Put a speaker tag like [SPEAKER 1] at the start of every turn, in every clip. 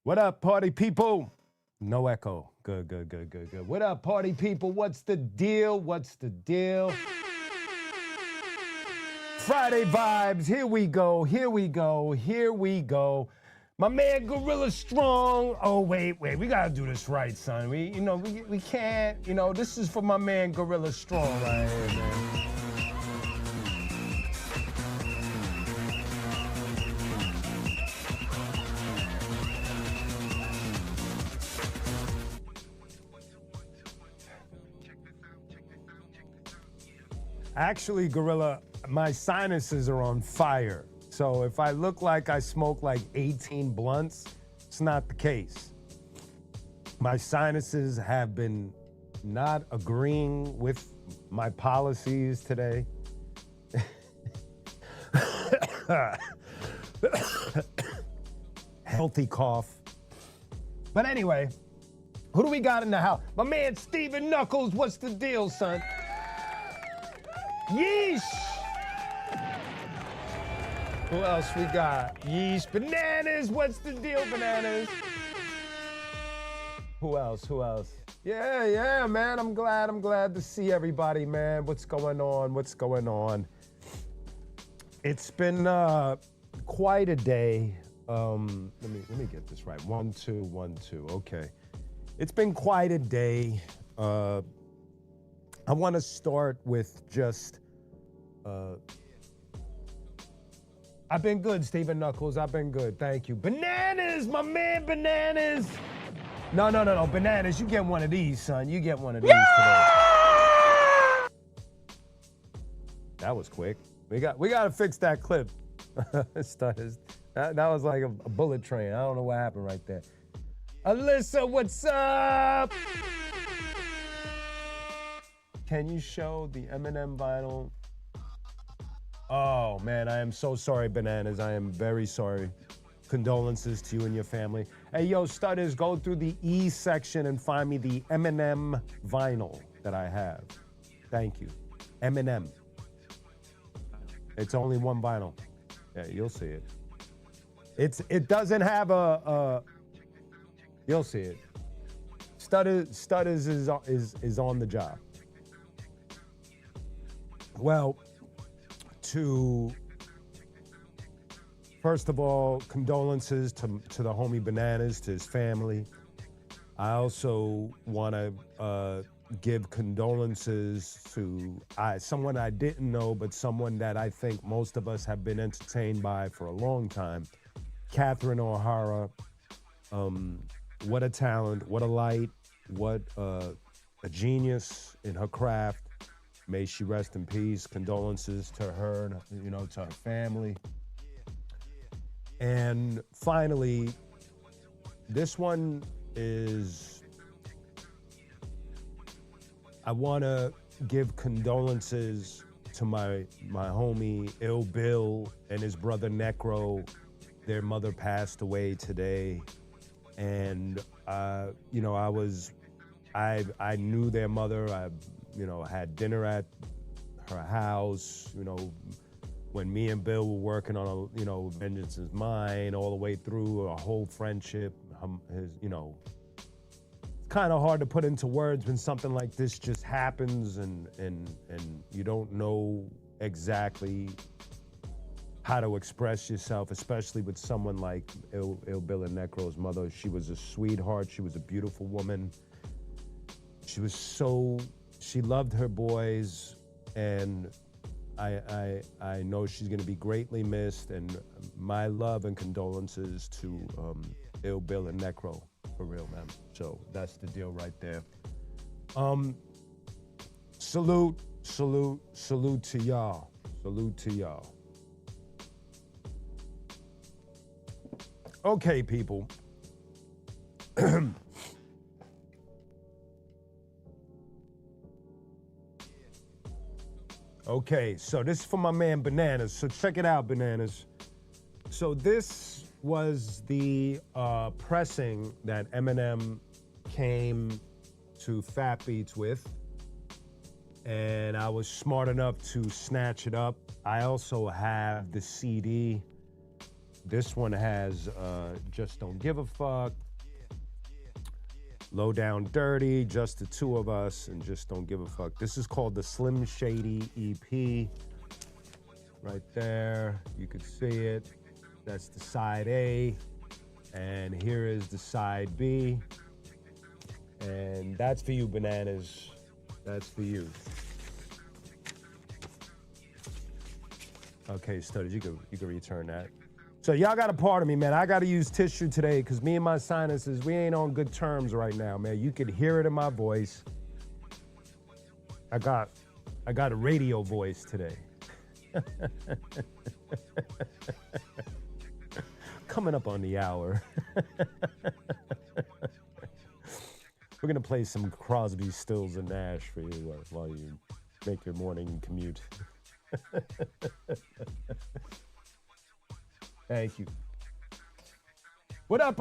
[SPEAKER 1] What up, party people? No echo. Good, good, good, good, good. What up, party people? What's the deal? What's the deal? Friday vibes. Here we go. Here we go. Here we go. My man Gorilla Strong. Oh, wait. We gotta do this right, son. We can't. This is for my man Gorilla Strong right here, man. Actually, Gorilla, my sinuses are on fire. So if I look like I smoke like 18 blunts, it's not the case. My sinuses have been not agreeing with my policies today. Healthy cough. But anyway, who do we got in the house? My man Steven Knuckles, what's the deal, son? Yeesh! Who else we got? Yeesh. Bananas, what's the deal, Bananas? Who else? Yeah, man, I'm glad to see everybody, man. What's going on? It's been quite a day. Let me get this right. 1, 2, 1, 2, okay. It's been quite a day. I want to start with just, I've been good, Steven Knuckles. I've been good. Thank you. Bananas, my man, Bananas. No. Bananas, you get one of these, son. You get one of these today. That was quick. We got to fix that clip. That was like a bullet train. I don't know what happened right there. Alyssa, what's up? Can you show the Eminem vinyl? Oh, man, I am so sorry, Bananas. I am very sorry. Condolences to you and your family. Hey, yo, stutters, go through the E section and find me the Eminem vinyl that I have. Thank you. Eminem. It's only one vinyl. Yeah, you'll see it. It doesn't have you'll see it. Stutters is on the job. Well, first of all, condolences to the homie Bananas, to his family. I also want to give condolences to someone I didn't know, but someone that I think most of us have been entertained by for a long time, Catherine O'Hara. What a talent, what a light, what a genius in her craft. May she rest in peace. Condolences to her, to her family. And finally, this one is, I want to give condolences to my homie Ill Bill and his brother Necro. Their mother passed away today. And, I knew their mother. I had dinner at her house, when me and Bill were working on, Vengeance is Mine, all the way through a whole friendship. It's kind of hard to put into words when something like this just happens and you don't know exactly how to express yourself, especially with someone like Ill Bill and Necro's mother. She was a sweetheart. She was a beautiful woman. She loved her boys, and I know she's going to be greatly missed, and my love and condolences to Ill Bill and Necro, for real, man. So that's the deal right there. Salute to y'all. Salute to y'all. Okay, people. Okay, so this is for my man Bananas. So check it out, Bananas. So this was the pressing that Eminem came to Fat Beats with, and I was smart enough to snatch it up. I also have the CD This one has Just Don't Give a Fuck, Low Down Dirty, Just the Two of Us, and Just Don't Give a Fuck. This is called the Slim Shady EP. Right there, you could see it. That's the side A, and here is the side B. And that's for you, Bananas. That's for you. Okay, Studders, you can return that. So y'all got a part of me, man. I got to use tissue today because me and my sinuses, we ain't on good terms right now, man. You could hear it in my voice. I got a radio voice today. Coming up on the hour. We're gonna play some Crosby, Stills, and Nash for you while you make your morning commute. Thank you. What up,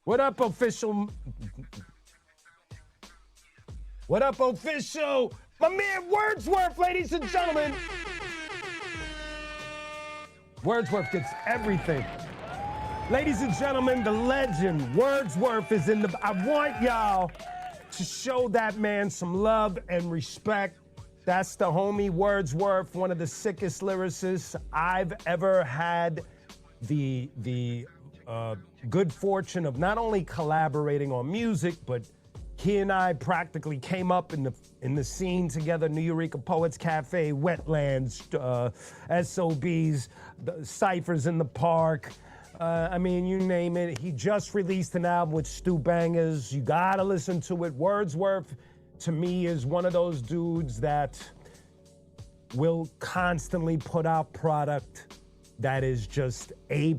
[SPEAKER 1] what up, official? What up, official? My man Wordsworth, ladies and gentlemen. Wordsworth gets everything. Ladies and gentlemen, the legend Wordsworth is in the... I want y'all to show that man some love and respect. That's the homie Wordsworth, one of the sickest lyricists I've ever had the good fortune of not only collaborating on music, but he and I practically came up in the scene together. New Eureka Poets Cafe, Wetlands, SOBs, the Cyphers in the Park. I mean, you name it. He just released an album with Stu Bangers. You gotta listen to it. Wordsworth, to me, is one of those dudes that will constantly put out product that is just A+.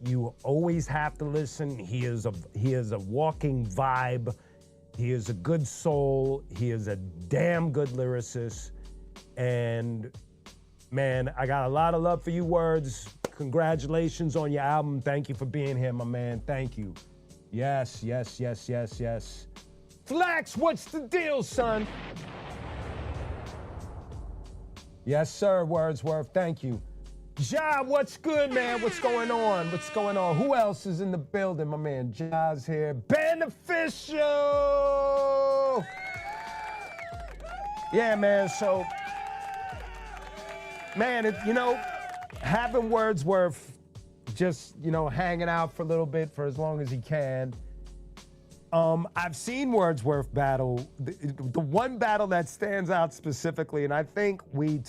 [SPEAKER 1] You always have to listen. He is a walking vibe. He is a good soul. He is a damn good lyricist. And man, I got a lot of love for you, Words. Congratulations on your album. Thank you for being here, my man. Thank you. Yes, yes, yes, yes, yes. Flex, what's the deal, son? Yes, sir, Wordsworth. Thank you. Ja, what's good, man? What's going on? What's going on? Who else is in the building? My man Ja's here. Beneficial! Yeah, man, so... Man, having Wordsworth just, hanging out for a little bit for as long as he can. I've seen Wordsworth battle. The one battle that stands out specifically, and I think we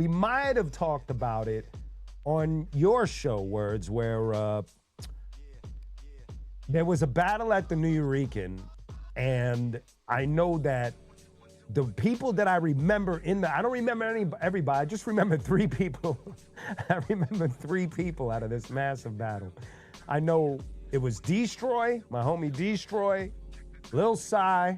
[SPEAKER 1] might have talked about it on your show, Words, where there was a battle at the New Eurekan, and I know that the people that I remember I don't remember everybody, I just remember 3 people. I remember 3 people out of this massive battle. I know it was Destroy, my homie Destroy, Lil Psy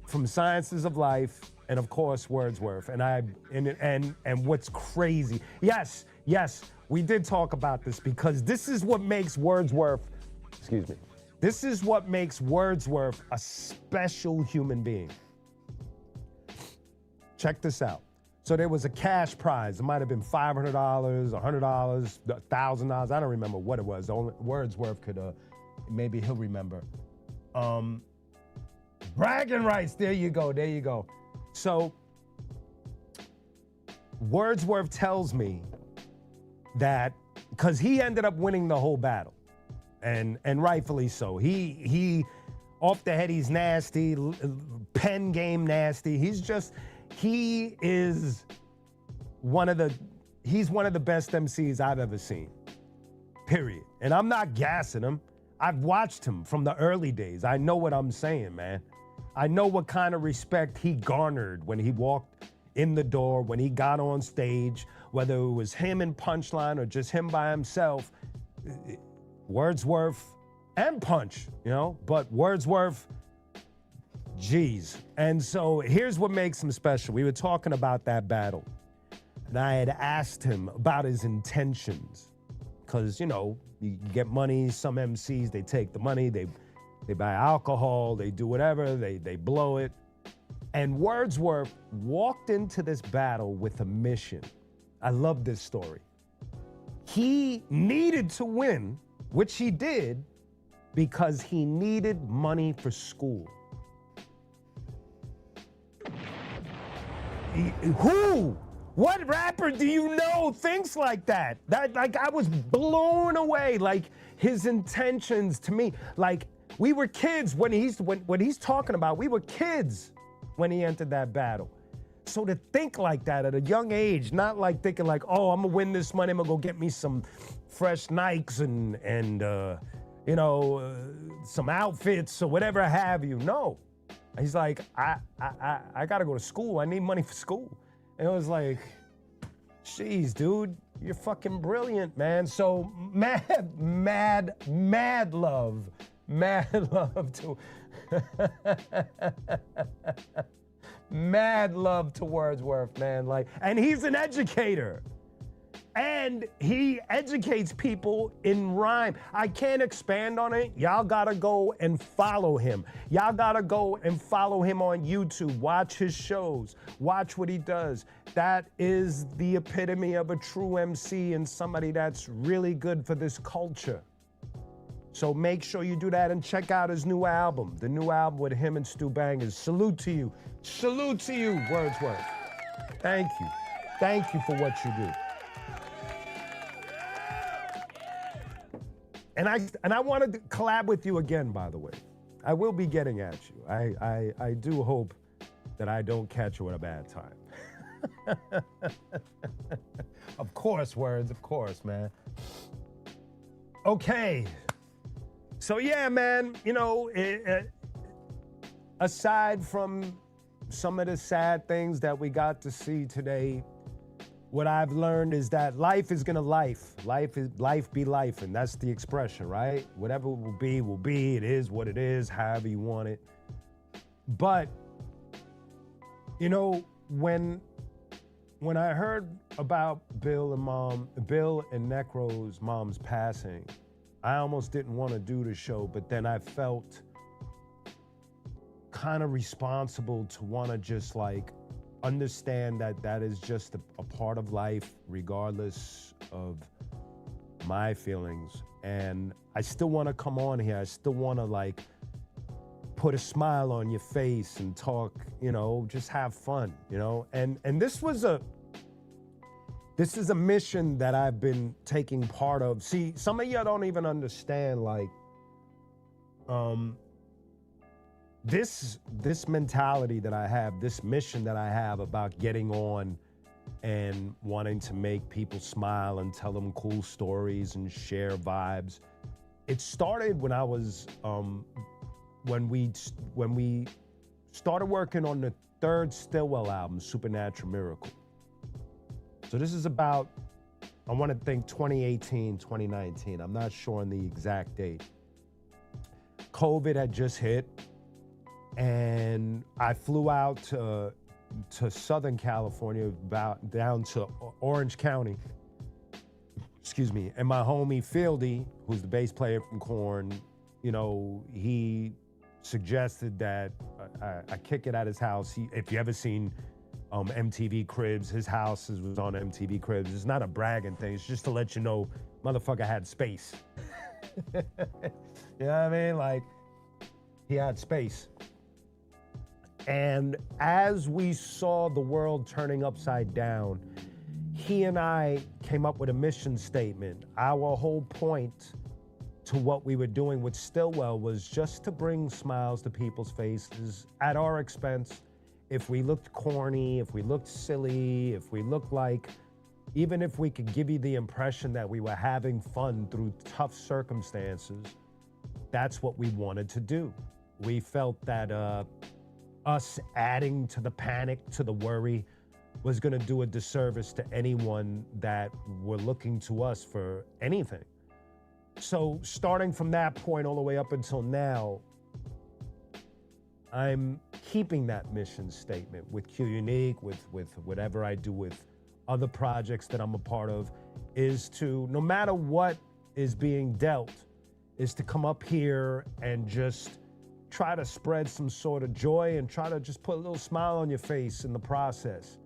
[SPEAKER 1] from Sciences of Life, and of course Wordsworth. And what's crazy, yes, we did talk about this because this is what makes Wordsworth, this is what makes Wordsworth a special human being. Check this out. So there was a cash prize. It might have been $500, $100, $1,000. I don't remember what it was. Only Wordsworth could, maybe he'll remember. Bragging rights. There you go. So Wordsworth tells me that, because he ended up winning the whole battle, and rightfully so. He off the head, he's nasty, pen game nasty. He is one of the best MCs I've ever seen, period. And I'm not gassing him. I've watched him from the early days. I know what I'm saying, man. I know what kind of respect he garnered when he walked in the door, when he got on stage, whether it was him in Punchline or just him by himself. Wordsworth and Punch, but Wordsworth, geez. And so here's what makes him special. We were talking about that battle, and I had asked him about his intentions, because, you get money. Some MCs, they take the money, they buy alcohol, they do whatever, they blow it. And Wordsworth walked into this battle with a mission. I love this story. He needed to win, which he did, because he needed money for school. Who? What rapper do you know thinks like that? Like, I was blown away. Like, his intentions to me, like, we were kids when he's talking about, we were kids when he entered that battle. So to think like that at a young age, not like thinking like, oh, I'm gonna win this money, I'm gonna go get me some fresh Nikes and some outfits or whatever have you. No, he's like, I gotta go to school. I need money for school. And it was like, jeez, dude, you're fucking brilliant, man. So mad love to mad love to Wordsworth, man. Like, and he's an educator. And he educates people in rhyme. I can't expand on it. Y'all gotta go and follow him. Y'all gotta go and follow him on YouTube. Watch his shows. Watch what he does. That is the epitome of a true MC and somebody that's really good for this culture. So make sure you do that and check out his new album. The new album with him and Stu Bangers. Salute to you. Salute to you, Wordsworth. Thank you. Thank you for what you do. And I wanted to collab with you again, by the way. I will be getting at you. I do hope that I don't catch you at a bad time. Of course, Words, of course, man. Okay. So yeah, man, aside from some of the sad things that we got to see today, what I've learned is that life is gonna life. Life be life, and that's the expression, right? Whatever will be. It is what it is, however you want it. But, when I heard about Bill and Necro's mom's passing, I almost didn't want to do the show, but then I felt kind of responsible to want to just like understand that is just a part of life, regardless of my feelings. And I still want to come on here. I still want to like put a smile on your face and talk, just have fun, And this is a mission that I've been taking part of. See, some of y'all don't even understand, like, this mentality that I have, this mission that I have about getting on and wanting to make people smile and tell them cool stories and share vibes. It started when I was, when we started working on the third Stillwell album, Supernatural Miracle. So this is about, I want to think 2018, 2019. I'm not sure on the exact date. COVID had just hit, and I flew out to Southern California, down to Orange County. Excuse me. And my homie Fieldy, who's the bass player from Korn, he suggested that I kick it at his house. If you ever seen MTV Cribs, his house was on MTV Cribs. It's not a bragging thing. It's just to let you know, motherfucker had space. You know what I mean? Like, he had space. And as we saw the world turning upside down, he and I came up with a mission statement. Our whole point to what we were doing with Stillwell was just to bring smiles to people's faces at our expense. If we looked corny, if we looked silly, if we looked like, even if we could give you the impression that we were having fun through tough circumstances, that's what we wanted to do. We felt that us adding to the panic, to the worry, was gonna do a disservice to anyone that were looking to us for anything. So starting from that point all the way up until now, I'm keeping that mission statement with qunique, with whatever I do with other projects that I'm a part of, is to, no matter what is being dealt, is to come up here and just try to spread some sort of joy and try to just put a little smile on your face in the process.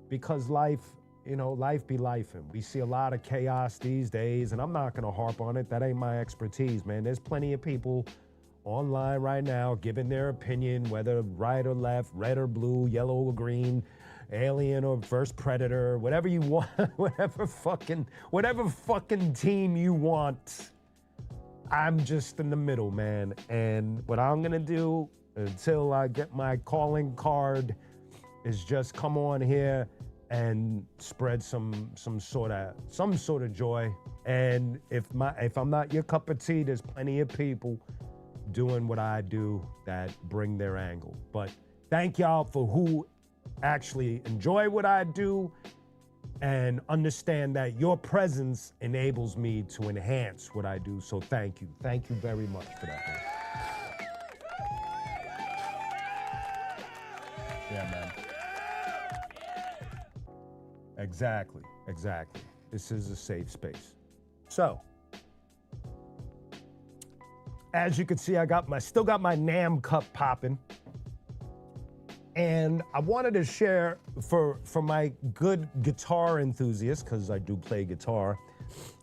[SPEAKER 1] Because life life be life. And we see a lot of chaos these days, and I'm not going to harp on it. That ain't my expertise, man. There's plenty of people online right now giving their opinion, whether right or left, red or blue, yellow or green, alien or first predator, whatever you want, whatever fucking team you want. I'm just in the middle, man. And what I'm going to do until I get my calling card is just come on here and spread some sort of joy. And if I'm not your cup of tea, there's plenty of people doing what I do that bring their angle. But thank y'all for who actually enjoy what I do and understand that your presence enables me to enhance what I do. So thank you. Thank you very much for that, man. Yeah, man. Exactly. This is a safe space. So, as you can see, I still got my Nam cup popping. And I wanted to share for my good guitar enthusiasts, because I do play guitar.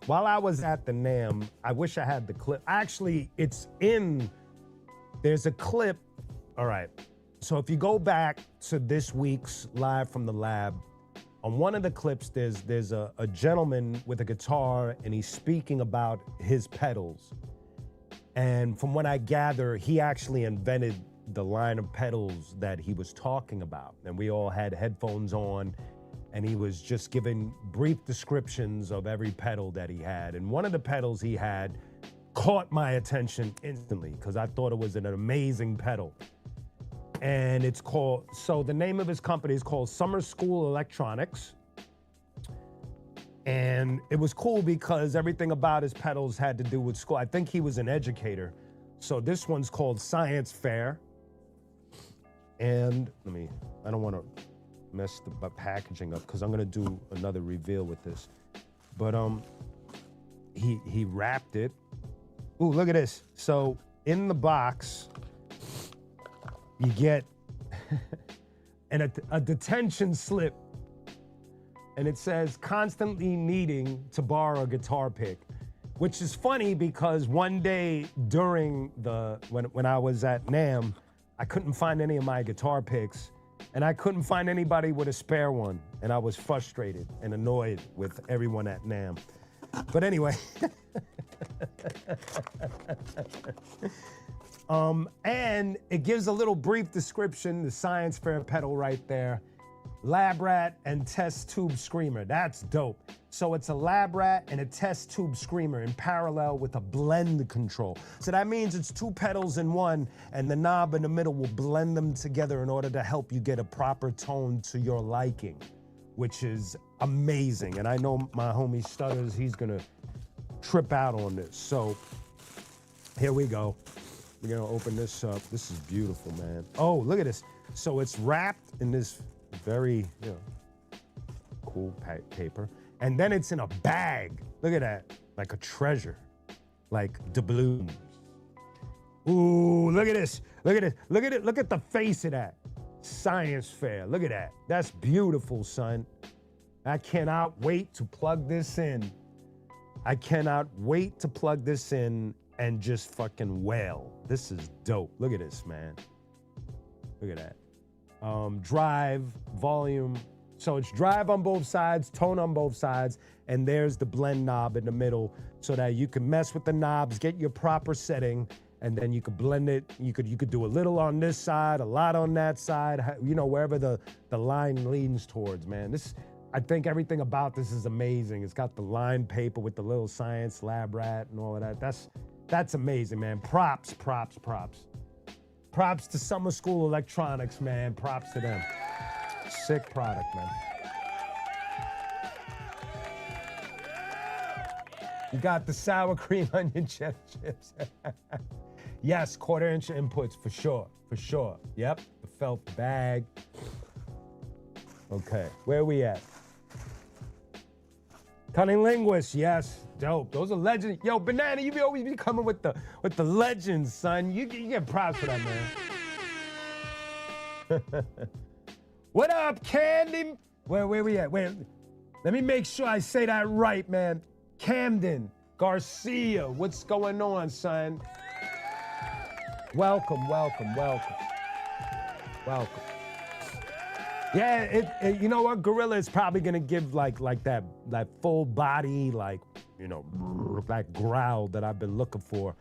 [SPEAKER 1] While I was at the Nam, I wish I had the clip. Actually, there's a clip. All right. So if you go back to this week's Live from the Lab, on one of the clips, there's a gentleman with a guitar, and he's speaking about his pedals. And from what I gather, he actually invented the line of pedals that he was talking about. And we all had headphones on, and he was just giving brief descriptions of every pedal that he had. And one of the pedals he had caught my attention instantly because I thought it was an amazing pedal. And the name of his company is called Summer School Electronics. And it was cool because everything about his pedals had to do with school. I think he was an educator. So this one's called Science Fair. And I don't want to mess the packaging up because I'm going to do another reveal with this. But he wrapped it. Ooh, look at this. So in the box, you get a detention slip. And it says, constantly needing to borrow a guitar pick, which is funny because one day during when I was at NAMM, I couldn't find any of my guitar picks, and I couldn't find anybody with a spare one, and I was frustrated and annoyed with everyone at NAMM. But anyway, and it gives a little brief description, the Science Fair pedal right there. Lab Rat and Test Tube Screamer. That's dope. So it's a Lab Rat and a Test Tube Screamer in parallel with a blend control. So that means it's two pedals in one, and the knob in the middle will blend them together in order to help you get a proper tone to your liking, which is amazing. And I know my homie Stutters, he's gonna trip out on this. So here we go. We're gonna open this up. This is beautiful, man. Oh, look at this. So it's wrapped in this very, cool paper. And then it's in a bag. Look at that, like a treasure, like doubloons. Ooh, look at this. Look at it. Look at it. Look at the face of that. Science Fair. Look at that. That's beautiful, son. I cannot wait to plug this in. I cannot wait to plug this in and just fucking wail. This is dope. Look at this, man. Look at that. Drive, volume. So it's drive on both sides, tone on both sides, and there's the blend knob in the middle so that you can mess with the knobs, get your proper setting, and then you could blend it. You could do a little on this side, a lot on that side, wherever the line leans towards, man. I think everything about this is amazing. It's got the lined paper with the little Science Lab Rat and all of that. That's amazing, man. Props. Props to Summer School Electronics, man. Props to them. Sick product, man. You got the sour cream onion cheddar chips. Yes, 1/4-inch inputs for sure. Yep, the felt bag. Okay, where we at? Cunning Linguist, yes, dope. Those are legends. Yo, Banana, you always be coming with the legends, son. You get props for that, man. What up, Candy? Where we at? Let me make sure I say that right, man. Camden Garcia, what's going on, son? Welcome, welcome, welcome. Welcome. Yeah, you know what? Gorilla is probably gonna give like that full body, like, you know, that growl that I've been looking for.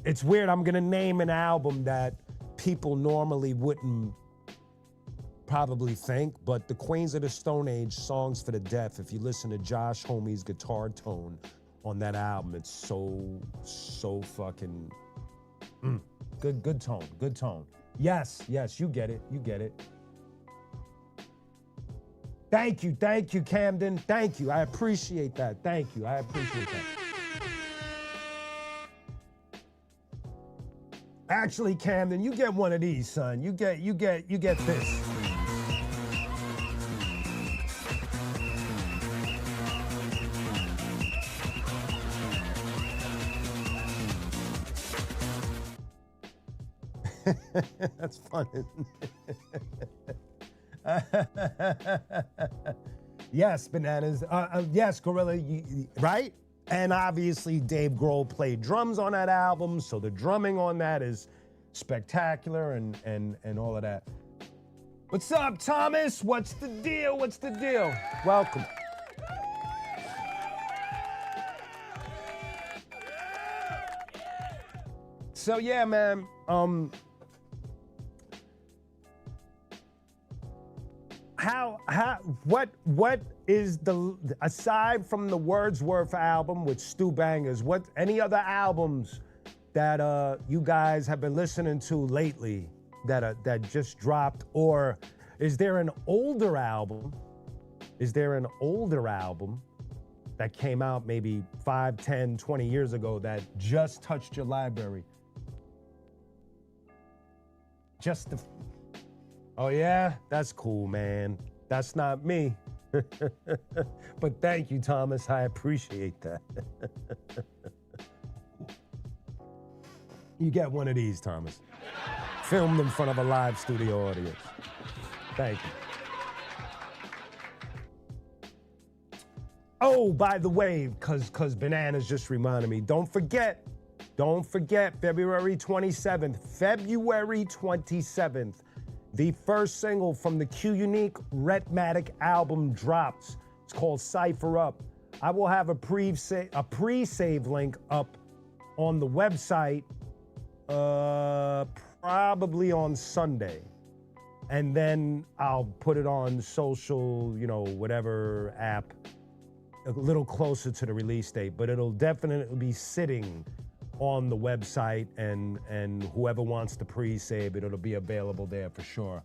[SPEAKER 1] It's weird. I'm gonna name an album that people normally wouldn't probably think, but the Queens of the Stone Age, Songs for the Deaf. If you listen to Josh Homie's guitar tone on that album, it's so fucking good tone, good tone. Yes, you get it. Thank you, Camden. Thank you. I appreciate that. Thank you. I appreciate that. Actually, Camden, you get one of these, son. You get this. That's fun, isn't it? Yes, Bananas. Yes, Gorilla, right? And obviously, Dave Grohl played drums on that album, so the drumming on that is spectacular and all of that. What's up, Thomas? What's the deal? Welcome. So yeah, man. What is aside from the Wordsworth album with Stu Bangers, what any other albums that you guys have been listening to lately that just dropped, or is there an older album? That came out maybe 5, 10, 20 years ago that just touched your library? Oh yeah, that's cool, man. That's not me. But thank you, Thomas. I appreciate that. You get one of these, Thomas. Filmed in front of a live studio audience. Thank you. Oh, by the way, cause Bananas just reminded me, don't forget, February 27th, the first single from the qunique Rhythmatic album drops. It's called Cypher Up. I will have a pre-save link up on the website probably on Sunday. And then I'll put it on social, whatever app, a little closer to the release date, but it'll definitely be sitting on the website, and whoever wants to pre-save it'll be available there for sure.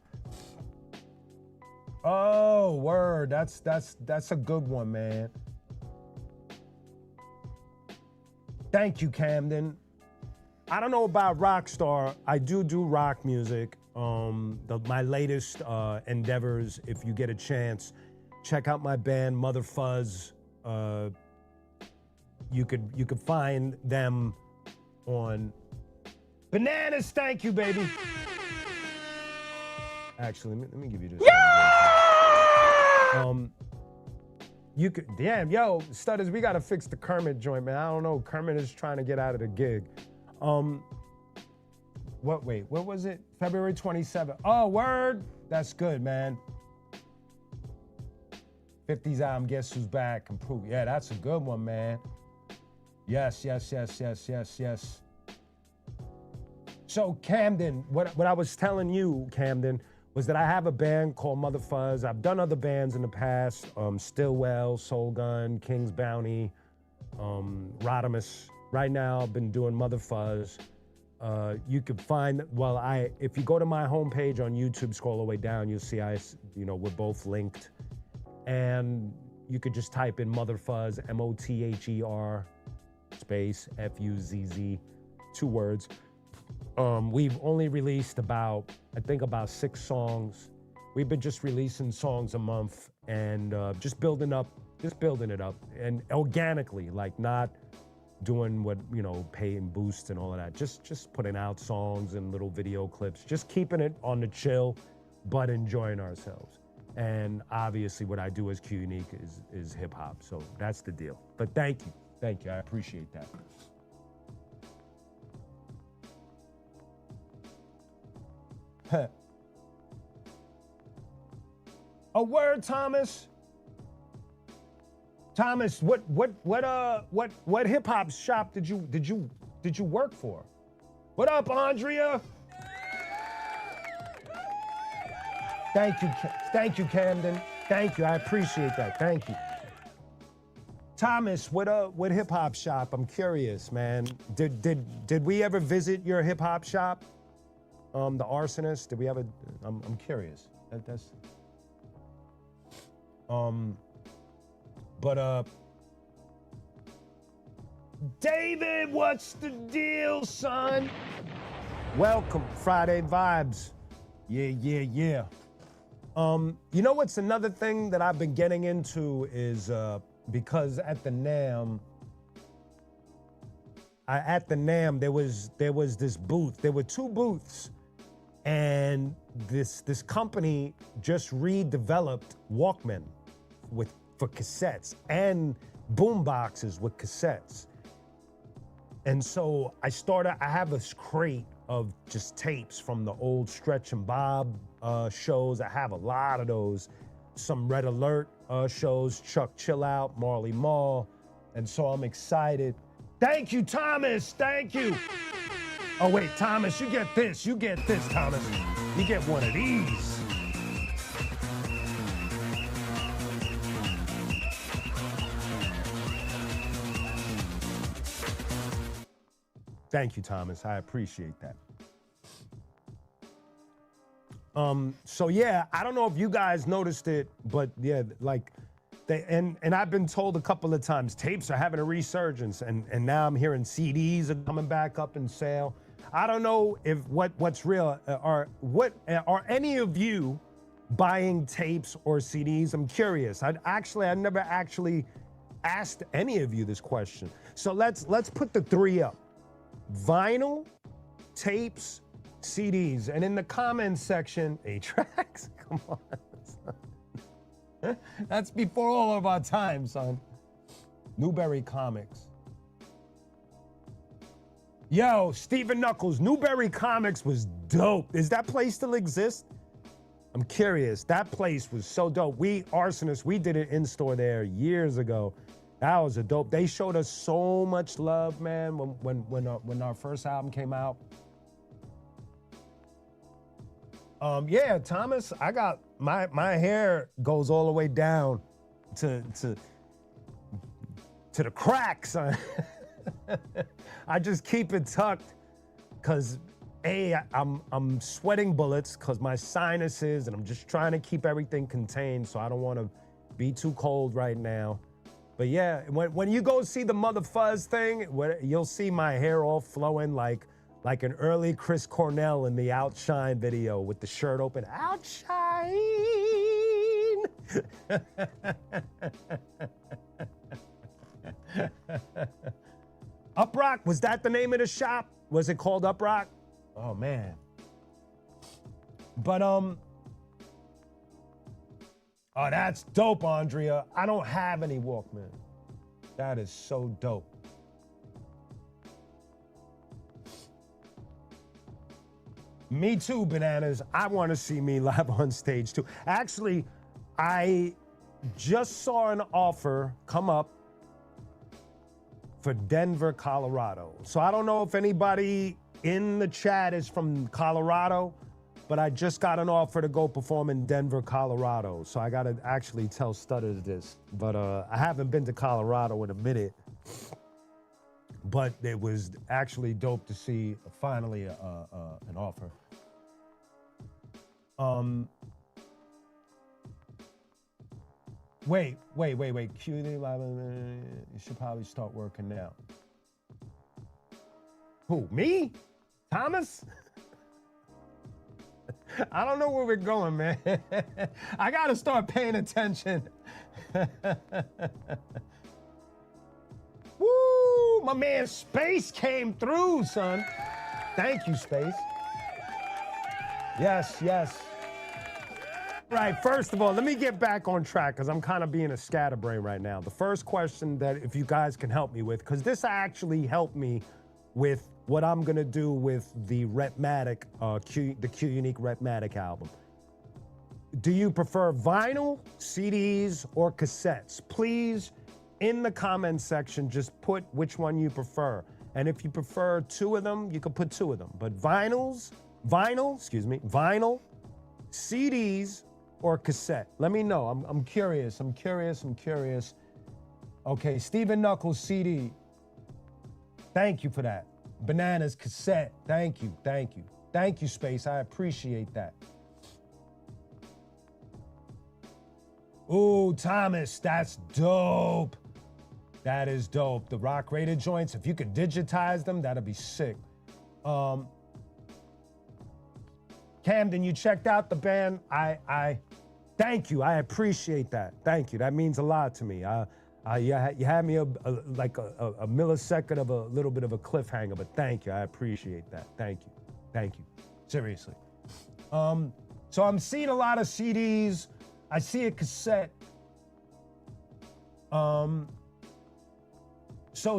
[SPEAKER 1] Oh, word, that's a good one, man. Thank you, Camden. I don't know about Rockstar. I do rock music. My latest endeavors, if you get a chance, check out my band Mother Fuzz. You could find them on Bananas. Thank you, baby. Actually, let me give you this. Yeah! You could, damn, yo, Stutters, we gotta fix the Kermit joint, man. I don't know, Kermit is trying to get out of the gig. What was it? February 27th. Oh, word. That's good, man. 50's album, Guess Who's Back, and Proof. Yeah, that's a good one, man. Yes. So, Camden, what I was telling you, Camden, was that I have a band called Mother Fuzz. I've done other bands in the past, Stillwell, Soul Gun, King's Bounty, Rodimus. Right now, I've been doing Mother Fuzz. You can find, if you go to my homepage on YouTube, scroll all the way down, you'll see we're both linked. And you could just type in Mother Fuzz, MOTHER, space, FUZZ, 2 words. We've only released about 6 songs. We've been just releasing songs a month and just building it up and organically, like not doing what, paying boosts and all of that. Just putting out songs and little video clips, just keeping it on the chill, but enjoying ourselves. And obviously what I do as qunique is hip hop. So that's the deal. But thank you. Thank you. I appreciate that. A word, Thomas. Thomas, what hip hop shop did you work for? What up, Andrea? Thank you, Camden. Thank you, I appreciate that. Thank you. Thomas, what hip hop shop? I'm curious, man. Did we ever visit your hip hop shop? The Arsonist. Did we ever? I'm curious. That's. David, what's the deal, son? Welcome, Friday Vibes. Yeah. You know what's another thing that I've been getting into is because at the NAMM there was this booth. There were two booths, and this company just redeveloped Walkman for cassettes and boom boxes with cassettes. And so I have a crate of just tapes from the old Stretch and Bob shows. I have a lot of those. Some Red Alert shows, Chuck Chill Out, Marley Marl. And so I'm excited. Thank you, Thomas. Thank you. Oh, wait, Thomas, you get this. You get this, Thomas. You get one of these. Thank you, Thomas. I appreciate that. So yeah, I don't know if you guys noticed it, but yeah, like and I've been told a couple of times tapes are having a resurgence, and now I'm hearing CDs are coming back up in sale. I don't know if what's real. Are any of you buying tapes or CDs? I'm curious. I never actually asked any of you this question. So let's put the three up: vinyl, tapes, CDs, and in the comments section, 8-tracks. Come on, son. That's before all of our time, son. Newberry Comics. Yo, Stephen Knuckles, Newberry Comics was dope. Does that place still exist? I'm curious. That place was so dope. Arsonists, we did an in-store there years ago. That was a dope. They showed us so much love, man, when our first album came out. Yeah, Thomas, I got my hair goes all the way down to the cracks. I just keep it tucked because I'm sweating bullets because my sinuses, and I'm just trying to keep everything contained, so I don't want to be too cold right now. But yeah, when you go see the Mother Fuzz thing, you'll see my hair all flowing like an early Chris Cornell in the Outshine video with the shirt open. Outshine! Uprock, was that the name of the shop? Was it called Uprock? Oh man. But oh, that's dope, Andrea. I don't have any Walkman. That is so dope. Me too, Bananas. I want to see me live on stage too. Actually, I just saw an offer come up for Denver, Colorado. So I don't know if anybody in the chat is from Colorado, but I just got an offer to go perform in Denver, Colorado. So I got to actually tell Stutters this. But I haven't been to Colorado in a minute. But it was actually dope to see finally an offer. Wait. You should probably start working now. Who, me? Thomas? I don't know where we're going, man. I gotta start paying attention. Woo! My man Space came through, son. Thank you, Space. Yes. Right, first of all, let me get back on track because I'm kind of being a scatterbrain right now. The first question that if you guys can help me with, because this actually helped me with what I'm gonna do with the Rhythmatic, the qunique Rhythmatic album. Do you prefer vinyl, CDs, or cassettes? Please, in the comment section, just put which one you prefer. And if you prefer two of them, you can put two of them. But vinyl, CDs, or cassette? Let me know. I'm curious. Okay, Stephen Knuckles, CD. Thank you for that. Bananas, cassette. Thank you. Thank you, Space. I appreciate that. Ooh, Thomas, that's dope. That is dope. The rock rated joints, if you could digitize them, that'd be sick. Camden, you checked out the band. I thank you. I appreciate that. Thank you. That means a lot to me. You had me like a millisecond of a little bit of a cliffhanger, but thank you. I appreciate that. Thank you. Seriously. So I'm seeing a lot of CDs. I see a cassette. So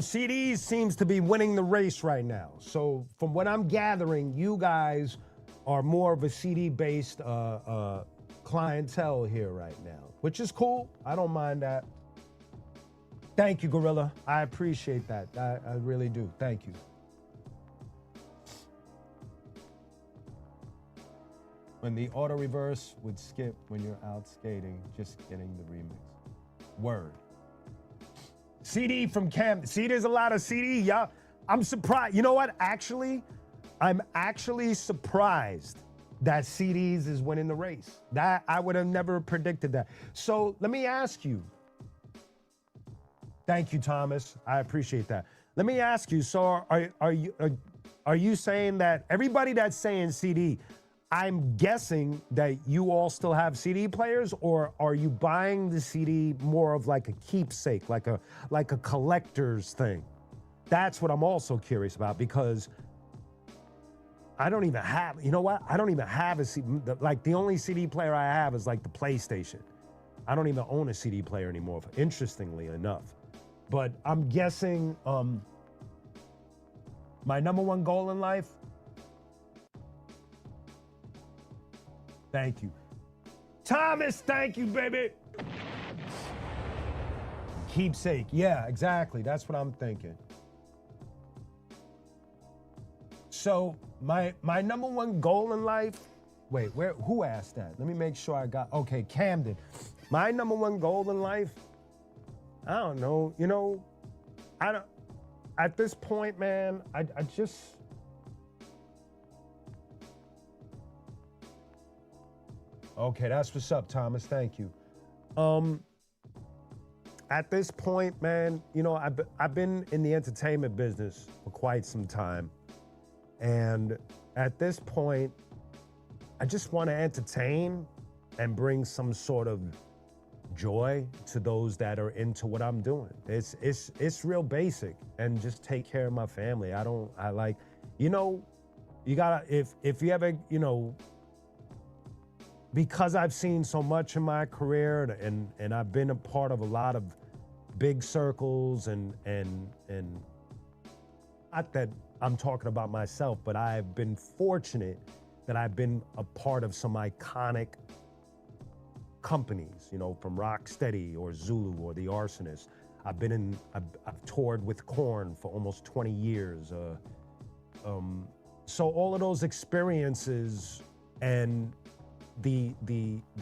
[SPEAKER 1] CDs seems to be winning the race right now. So from what I'm gathering, you guys are more of a CD-based clientele here right now, which is cool. I don't mind that. Thank you, Gorilla. I appreciate that. I really do. Thank you. When the auto reverse would skip when you're out skating, just getting the remix. Word. CD from Cam. See, there's a lot of CD. Yeah, I'm surprised. You know what? Actually, I'm actually surprised that CDs is winning the race. That I would have never predicted that. So let me ask you. Thank you, Thomas. I appreciate that. Let me ask you. So are you saying that everybody that's saying CD? I'm guessing that you all still have CD players, or are you buying the CD more of like a keepsake, like a collector's thing? That's what I'm also curious about, because I don't even have, you know what? I don't even have a CD. Like the only CD player I have is like the PlayStation. I don't even own a CD player anymore, interestingly enough. But I'm guessing my number one goal in life. Thank you. Thomas, thank you, baby. Keepsake. Yeah, exactly. That's what I'm thinking. So my number one goal in life, wait, who asked that? Let me make sure I got, okay, Camden. My number one goal in life, I don't know, at this point, man, I just, okay, that's what's up, Thomas. Thank you. At this point, man, I've been in the entertainment business for quite some time. And at this point, I just want to entertain and bring some sort of joy to those that are into what I'm doing. It's real basic, and just take care of my family. You gotta, if you ever, because I've seen so much in my career, and I've been a part of a lot of big circles, and not that I'm talking about myself, but I've been fortunate that I've been a part of some iconic companies, from Rocksteady or Zulu or The Arsonist. I've toured with Korn for almost 20 years. So all of those experiences and the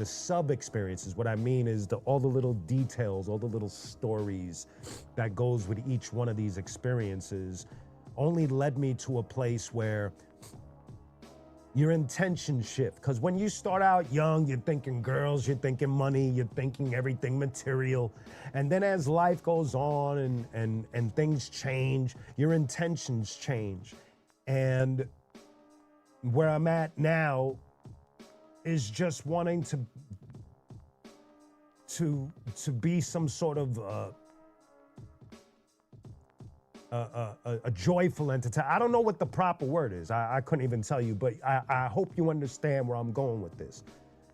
[SPEAKER 1] sub experiences, what I mean is all the little details, all the little stories that goes with each one of these experiences only led me to a place where your intention shift. Because when you start out young, you're thinking girls, you're thinking money, you're thinking everything material. And then as life goes on and things change, your intentions change. And where I'm at now is just wanting to be some sort of a joyful entity. I don't know what the proper word is. I couldn't even tell you, but I hope you understand where I'm going with this.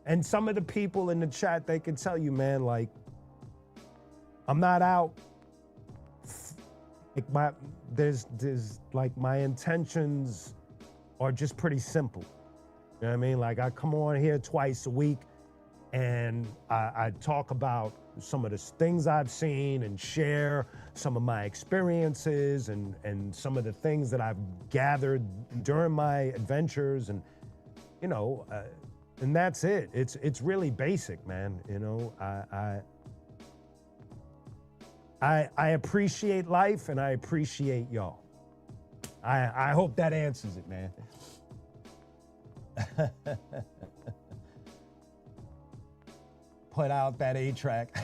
[SPEAKER 1] And some of the people in the chat, they can tell you, man, like, I'm not out. Like there's like my intentions are just pretty simple. You know what I mean? Like I come on here twice a week and I talk about some of the things I've seen and share some of my experiences and some of the things that I've gathered during my adventures and, you know, and that's it. It's really basic, man. You know, I appreciate life and I appreciate y'all. I hope that answers it, man. Put out that A-track.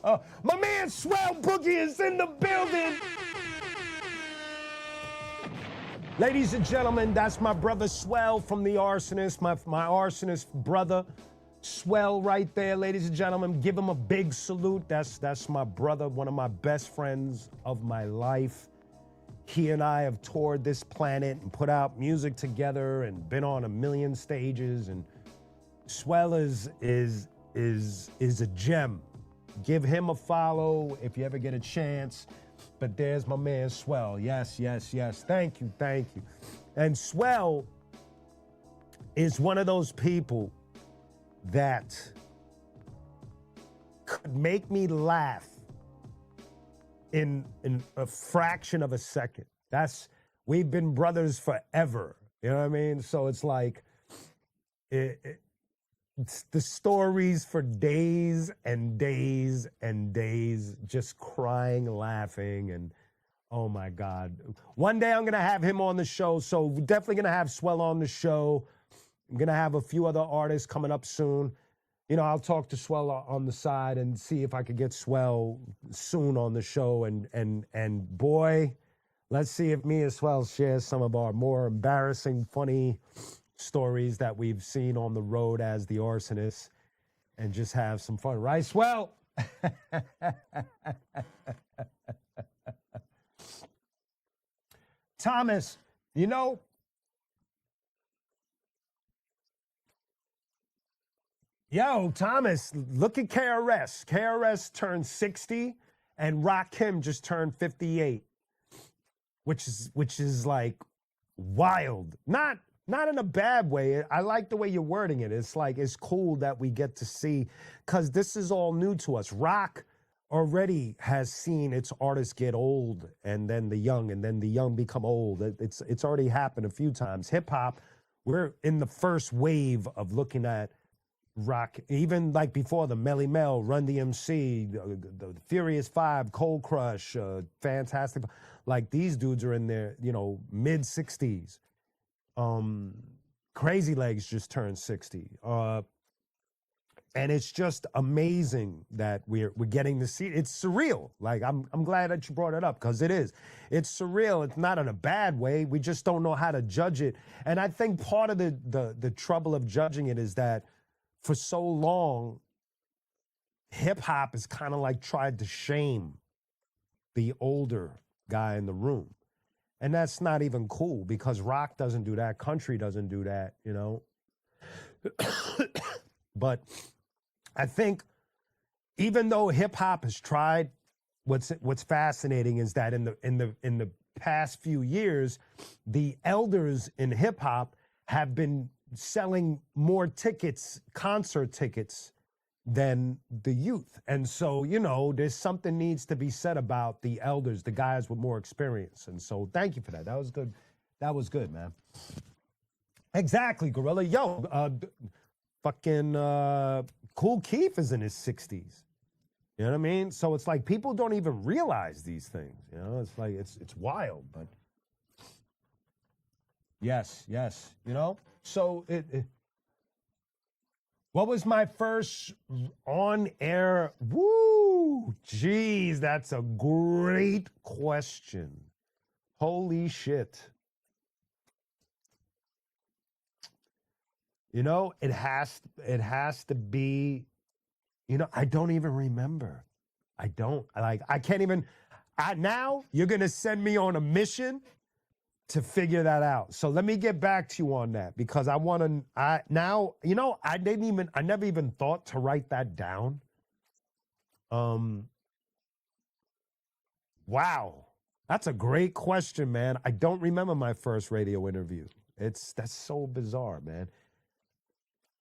[SPEAKER 1] Oh, my man Swell Boogie is in the building. Ladies and gentlemen, that's my brother Swell from the Arsonist, my Arsonist brother. Swell right there, ladies and gentlemen. Give him a big salute. That's my brother, one of my best friends of my life. He and I have toured this planet and put out music together and been on a million stages. And Swell is a gem. Give him a follow if you ever get a chance. But there's my man Swell. Yes, yes, yes. Thank you, thank you. And Swell is one of those people that could make me laugh in a fraction of a second. We've been brothers forever. You know what I mean? So it's like, it's the stories for days and days and days, just crying, laughing, and oh my God. One day I'm gonna have him on the show, so we're definitely gonna have Swell on the show. I'm gonna have a few other artists coming up soon. You know, I'll talk to Swell on the side and see if I could get Swell soon on the show. And boy, let's see if me and Swell share some of our more embarrassing, funny stories that we've seen on the road as the Arsonists and just have some fun. Right, Swell? Thomas, you know, yo, Thomas, look at KRS. KRS turned 60 and Rakim just turned 58, which is like wild. Not in a bad way. I like the way you're wording it. It's like, it's cool that we get to see, because this is all new to us. Rock already has seen its artists get old and then the young become old. It's already happened a few times. Hip hop, we're in the first wave of looking at rock, even like before the Melly Mel, Run DMC, the Furious Five, Cold Crush, Fantastic. Like these dudes are in their, you know, mid 60s. Crazy Legs just turned 60. And it's just amazing that we're getting to see. It's surreal. Like I'm glad that you brought it up, because it is. It's surreal. It's not in a bad way. We just don't know how to judge it. And I think part of the trouble of judging it is that for so long, hip hop has kind of like tried to shame the older guy in the room. And that's not even cool, because rock doesn't do that. Country doesn't do that, you know? But I think even though hip hop has tried, what's fascinating is that in the past few years, the elders in hip hop have been selling more tickets, concert tickets, than the youth. And so, you know, there's something needs to be said about the elders, the guys with more experience. And so thank you for that. That was good. That was good, man. Exactly, Gorilla. Yo, fucking Kool Keith is in his 60s. You know what I mean? So it's like people don't even realize these things. You know, it's like it's wild, but yes, you know? So what was my first on-air? Woo! Geez, that's a great question. Holy shit. You know, it has to be, you know, I don't even remember. I can't even, now you're going to send me on a mission to figure that out. So let me get back to you on that because I want to. I now you know I never even thought to write that down. Um, wow, that's a great question, man. I don't remember my first radio interview. That's so bizarre, man.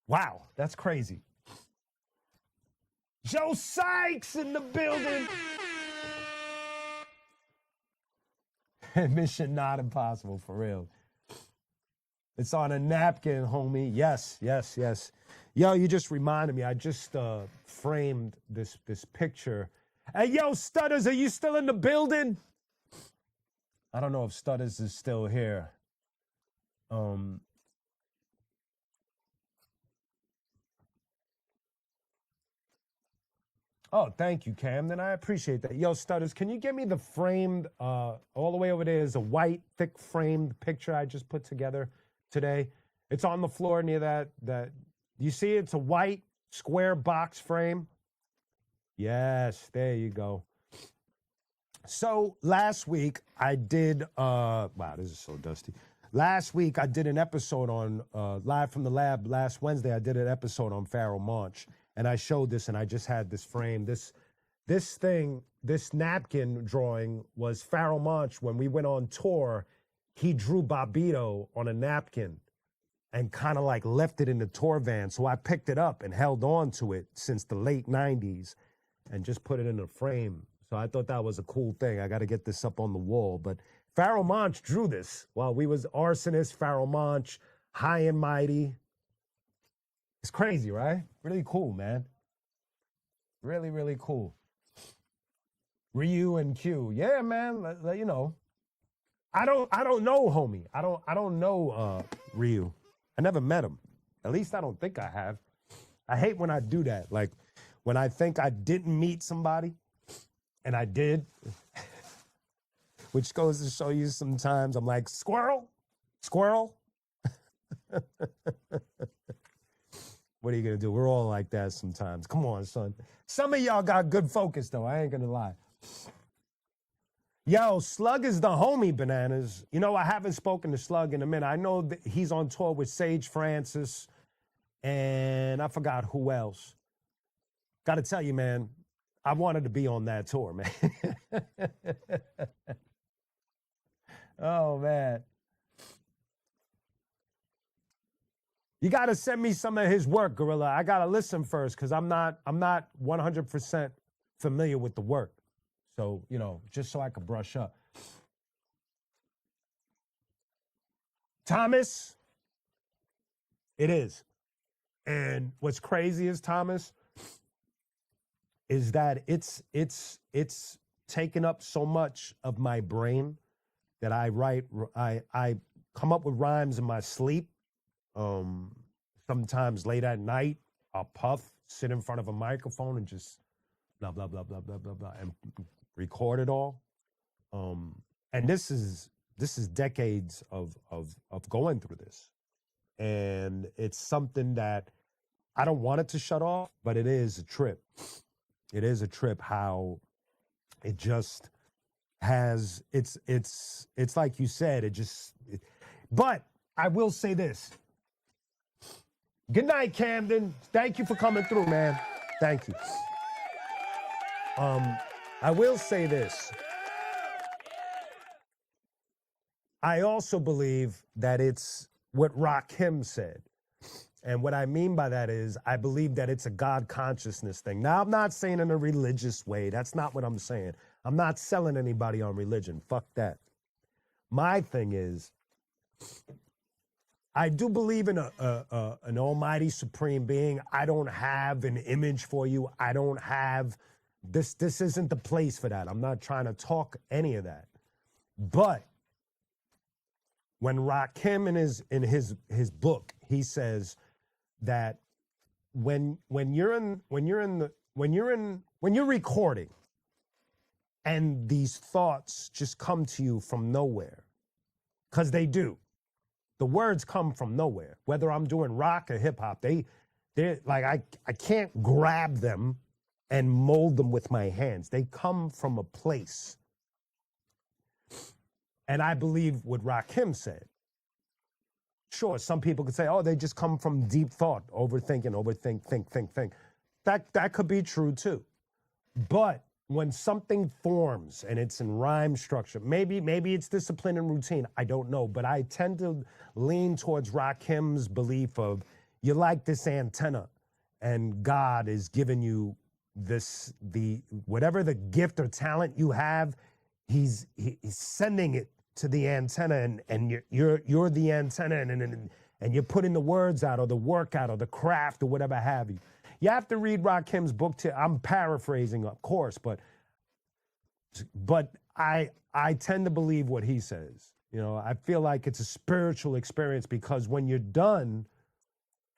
[SPEAKER 1] Wow, that's crazy. Joe Sykes in the building. Mission not impossible, for real. It's on a napkin, homie. Yes, yes, yes. Yo, you just reminded me. I just framed this picture. Hey, yo, Stutters, are you still in the building? I don't know if Stutters is still here. Oh, thank you, Camden. I appreciate that. Yo, Stutters, can you get me the framed, all the way over there is a white, thick framed picture I just put together today. It's on the floor near that, you see it's a white square box frame. Yes, there you go. So last week I did, wow, this is so dusty. Last week I did an episode on, Live from the Lab. Last Wednesday I did an episode on Pharoah Monch. And I showed this, and I just had this frame. This napkin drawing was Pharoah Monch. When we went on tour, he drew Bobbito on a napkin and kind of like left it in the tour van. So I picked it up and held on to it since the late 90s and just put it in a frame. So I thought that was a cool thing. I got to get this up on the wall. But Pharoah Monch drew this while we was Arsonist, Pharoah Monch, High and Mighty. It's crazy, right? Really cool, man. Really, really cool. Ryu and Q. Yeah, man. You know. I don't know, homie. I don't know Ryu. I never met him. At least I don't think I have. I hate when I do that. Like when I think I didn't meet somebody and I did. Which goes to show you sometimes I'm like, squirrel? Squirrel? What are you gonna do? We're all like that sometimes. Come on, son. Some of y'all got good focus though. I ain't gonna lie. Yo, Slug is the homie, Bananas. You know, I haven't spoken to Slug in a minute. I know that he's on tour with Sage Francis, and I forgot who else. Gotta tell you, man, I wanted to be on that tour, man. Oh man. You got to send me some of his work, Gorilla. I got to listen first because I'm not 100% familiar with the work. So, you know, just so I could brush up. Thomas, it is. And what's crazy is, Thomas, is that it's taken up so much of my brain that I come up with rhymes in my sleep. Sometimes late at night, I'll puff, sit in front of a microphone and just blah, blah, blah, blah, blah, blah, blah, and record it all. And this is decades of going through this. And it's something that I don't want it to shut off, but it is a trip. It is a trip how it just has, it's like you said, but I will say this. Good night, Camden. Thank you for coming through, man. Thank you. I will say this. I also believe that it's what Rakim said. And what I mean by that is I believe that it's a God consciousness thing. Now, I'm not saying in a religious way. That's not what I'm saying. I'm not selling anybody on religion. Fuck that. My thing is, I do believe in an almighty supreme being. I don't have an image for you. I don't have this. This isn't the place for that. I'm not trying to talk any of that. But when Rakim in his book, he says that when you're recording and these thoughts just come to you from nowhere, because they do. The words come from nowhere. Whether I'm doing rock or hip hop, they're like I can't grab them and mold them with my hands. They come from a place. And I believe what Rakim said. Sure, some people could say, oh, they just come from deep thought, overthink, think. That could be true too. But when something forms and it's in rhyme structure, maybe it's discipline and routine. I don't know, but I tend to lean towards Rakim's belief of you like this antenna, and God is giving you the whatever the gift or talent you have, he's sending it to the antenna, and you're the antenna, and you're putting the words out or the work out or the craft or whatever have you. You have to read Rakim's book. I'm paraphrasing, of course, but I tend to believe what he says. You know, I feel like it's a spiritual experience because when you're done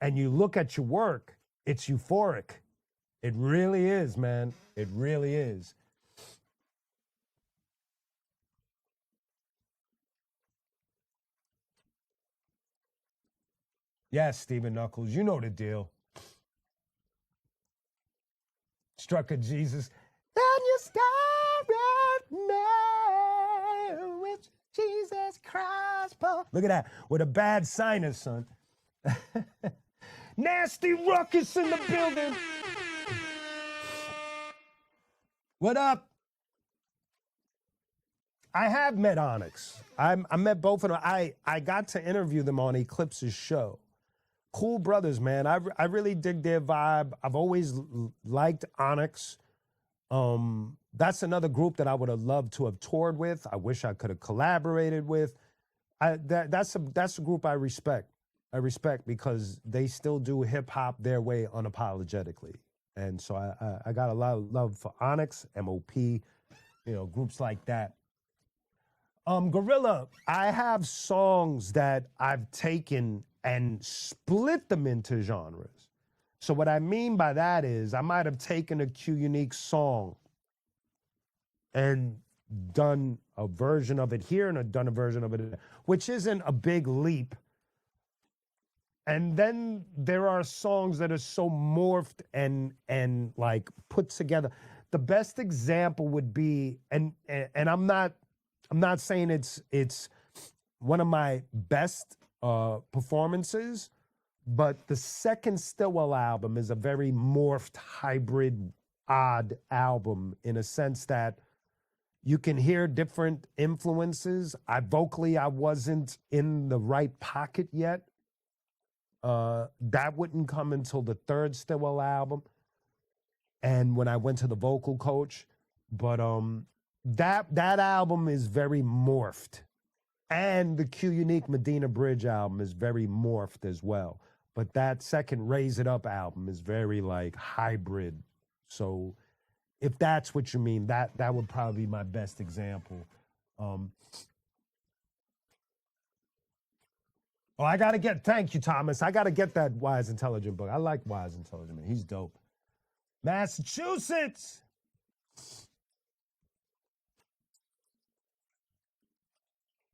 [SPEAKER 1] and you look at your work, it's euphoric. It really is, man. It really is. Yes, Stephen Knuckles, you know the deal. Struck a Jesus. Then you stare at me with Jesus Christ. Look at that. With a bad sinus, son. Nasty ruckus in the building. What up? I have met Onyx. I met both of them. I got to interview them on Eclipse's show. Cool brothers, man. I really dig their vibe. I've always liked Onyx. That's another group that I would have loved to have toured with. I wish I could have collaborated with. That's a group I respect. I respect because they still do hip hop their way unapologetically. And so I got a lot of love for Onyx, MOP, groups like that. Gorilla, I have songs that I've taken and split them into genres. So what I mean by that is I might have taken a qunique song and done a version of it here and done a version of it, which isn't a big leap. And then there are songs that are so morphed and like put together. The best example would be, and I'm not saying it's one of my best performances, but the second Stillwell album is a very morphed, hybrid, odd album in a sense that you can hear different influences. Vocally, I wasn't in the right pocket yet. That wouldn't come until the third Stillwell album, and when I went to the vocal coach. But that album is very morphed, and the qunique Medina Bridge album is very morphed as well. But that second Raise It Up album is very like hybrid. So if that's what you mean, that would probably be my best example. Thank you, Thomas. I gotta get that Wise Intelligent book. I like Wise Intelligent, man. He's dope. Massachusetts.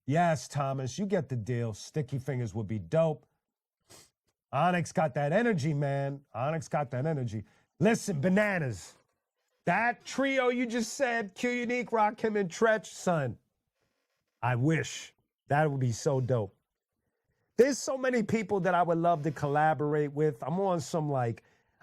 [SPEAKER 1] Yes, Thomas, you get the deal. Sticky Fingers would be dope. Onyx got that energy, man. Onyx got that energy. Listen, bananas. That trio you just said, qunique, Rakim, and Tretch, son. I wish. That would be so dope. There's so many people that I would love to collaborate with. I'm on some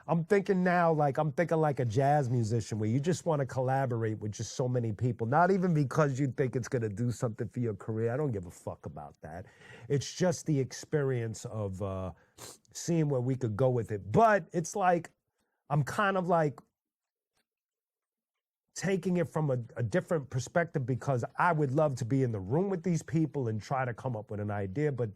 [SPEAKER 1] I'm thinking like a jazz musician where you just want to collaborate with just so many people. Not even because you think it's going to do something for your career. I don't give a fuck about that. It's just the experience of seeing where we could go with it. But it's like, I'm kind of like taking it from a different perspective because I would love to be in the room with these people and try to come up with an idea. But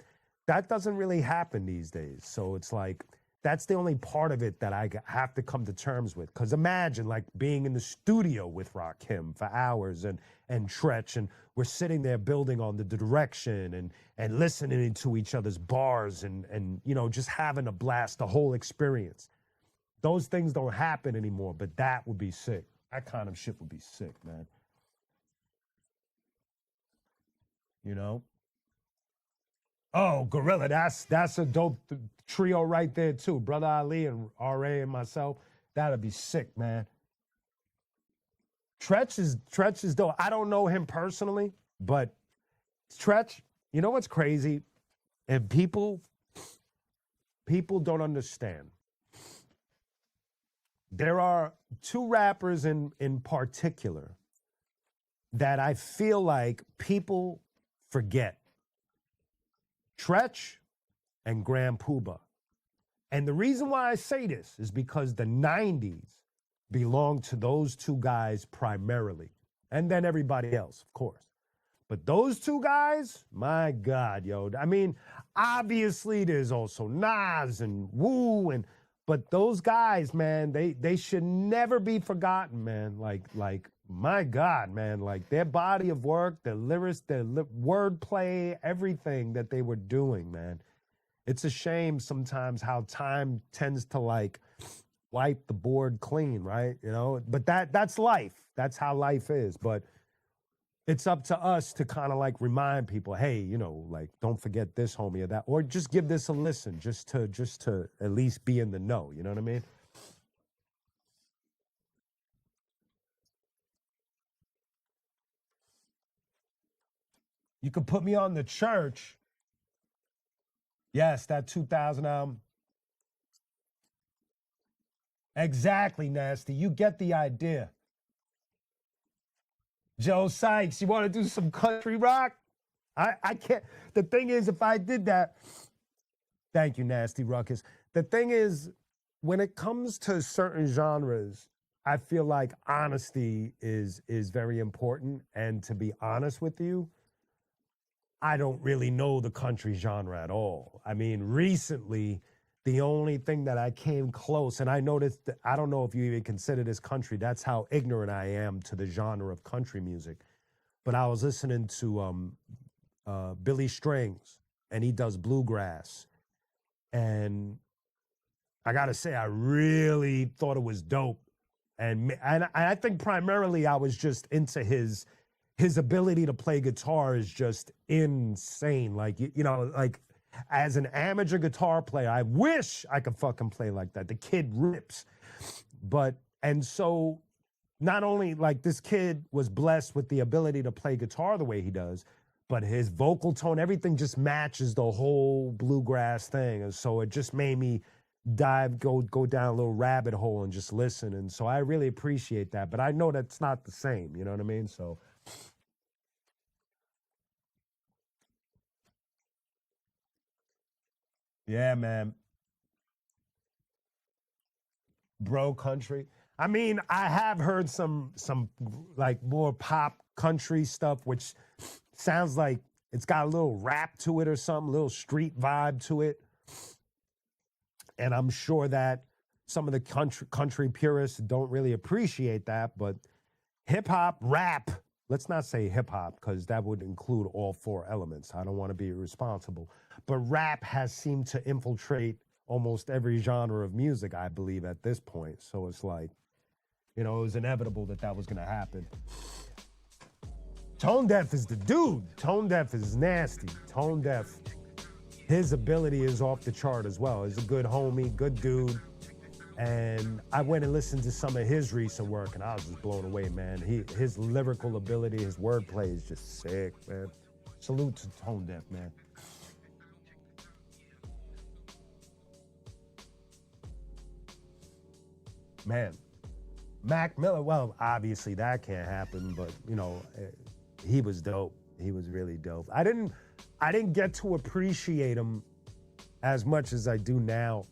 [SPEAKER 1] that doesn't really happen these days. So it's like, that's the only part of it that I have to come to terms with. Because imagine like being in the studio with Rakim for hours and Tretch, and we're sitting there building on the direction and listening to each other's bars and just having a blast, the whole experience. Those things don't happen anymore, but that would be sick. That kind of shit would be sick, man. You know? Oh, Gorilla, that's a dope trio right there too. Brother Ali and RA and myself. That'd be sick, man. Tretch is dope. I don't know him personally, but Stretch, you know what's crazy? And people don't understand. There are two rappers in particular that I feel like people forget. Tretch and Grand Puba. And the reason why I say this is because the 90s belonged to those two guys primarily. And then everybody else, of course. But those two guys, my God, yo. I mean, obviously there's also Nas and Wu and but those guys, man, they should never be forgotten, man. Like my God, man, like their body of work, their lyrics, their wordplay, everything that they were doing, man. It's a shame sometimes how time tends to like wipe the board clean, right? You know, but that's life. That's how life is. But it's up to us to kind of like remind people, hey, you know, like don't forget this homie or that, or just give this a listen, just to at least be in the know. You know what I mean? You could put me on the church. Yes, that 2000 album. Exactly, Nasty. You get the idea. Joe Sykes, you want to do some country rock? I can't. The thing is, if I did that, thank you, Nasty Ruckus. The thing is, when it comes to certain genres, I feel like honesty is very important. And to be honest with you, I don't really know the country genre at all. I mean, recently, the only thing that I came close, and I noticed, that, I don't know if you even consider this country. That's how ignorant I am to the genre of country music. But I was listening to Billy Strings, and he does bluegrass. And I gotta say, I really thought it was dope. And I think primarily I was just into his ability to play guitar is just insane. Like you know, like as an amateur guitar player, I wish I could fucking play like that. The kid rips. But and so not only like this kid was blessed with the ability to play guitar the way he does, but his vocal tone, everything just matches the whole bluegrass thing. And so it just made me go down a little rabbit hole and just listen. And so I really appreciate that. But I know that's not the same, you know what I mean? So yeah, man. Bro country. I mean, I have heard some like more pop country stuff, which sounds like it's got a little rap to it or something, a little street vibe to it. And I'm sure that some of the country purists don't really appreciate that, but hip hop, rap, let's not say hip hop because that would include all four elements. I don't want to be irresponsible. But rap has seemed to infiltrate almost every genre of music, I believe, at this point. So it's like, you know, it was inevitable that that was going to happen. Tone Deaf is the dude. Tone Deaf is nasty. Tone Deaf, his ability is off the chart as well. He's a good homie, good dude. And I went and listened to some of his recent work, and I was just blown away, man. His lyrical ability, his wordplay is just sick, man. Salute to Tone Deaf, man. Man, Mac Miller, well, obviously that can't happen, but you know, he was dope. He was really dope. I didn't get to appreciate him as much as I do now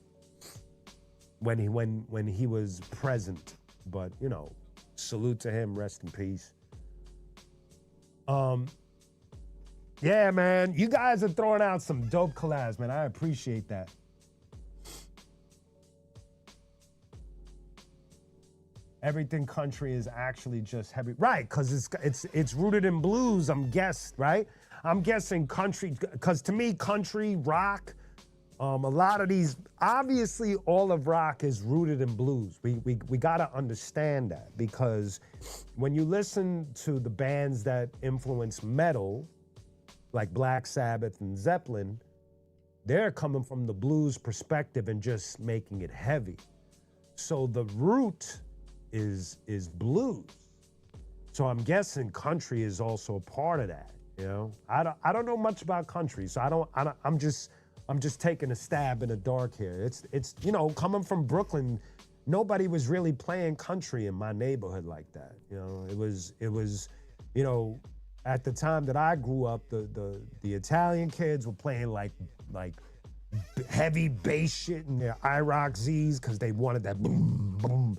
[SPEAKER 1] when he was present. But you know, salute to him, rest in peace. Um, yeah, man, you guys are throwing out some dope collabs, man. I appreciate that. Everything country is actually just heavy, right? Because it's rooted in blues. Right. I'm guessing country because to me country rock, a lot of these obviously all of rock is rooted in blues. We gotta understand that because when you listen to the bands that influence metal, like Black Sabbath and Zeppelin, they're coming from the blues perspective and just making it heavy. So the root is blues. So I'm guessing country is also a part of that. You know, I don't know much about country, so I'm just taking a stab in the dark here. It's you know, coming from Brooklyn, nobody was really playing country in my neighborhood like that. You know, it was you know, at the time that I grew up, the Italian kids were playing like heavy bass shit in their IROC Z's because they wanted that boom boom.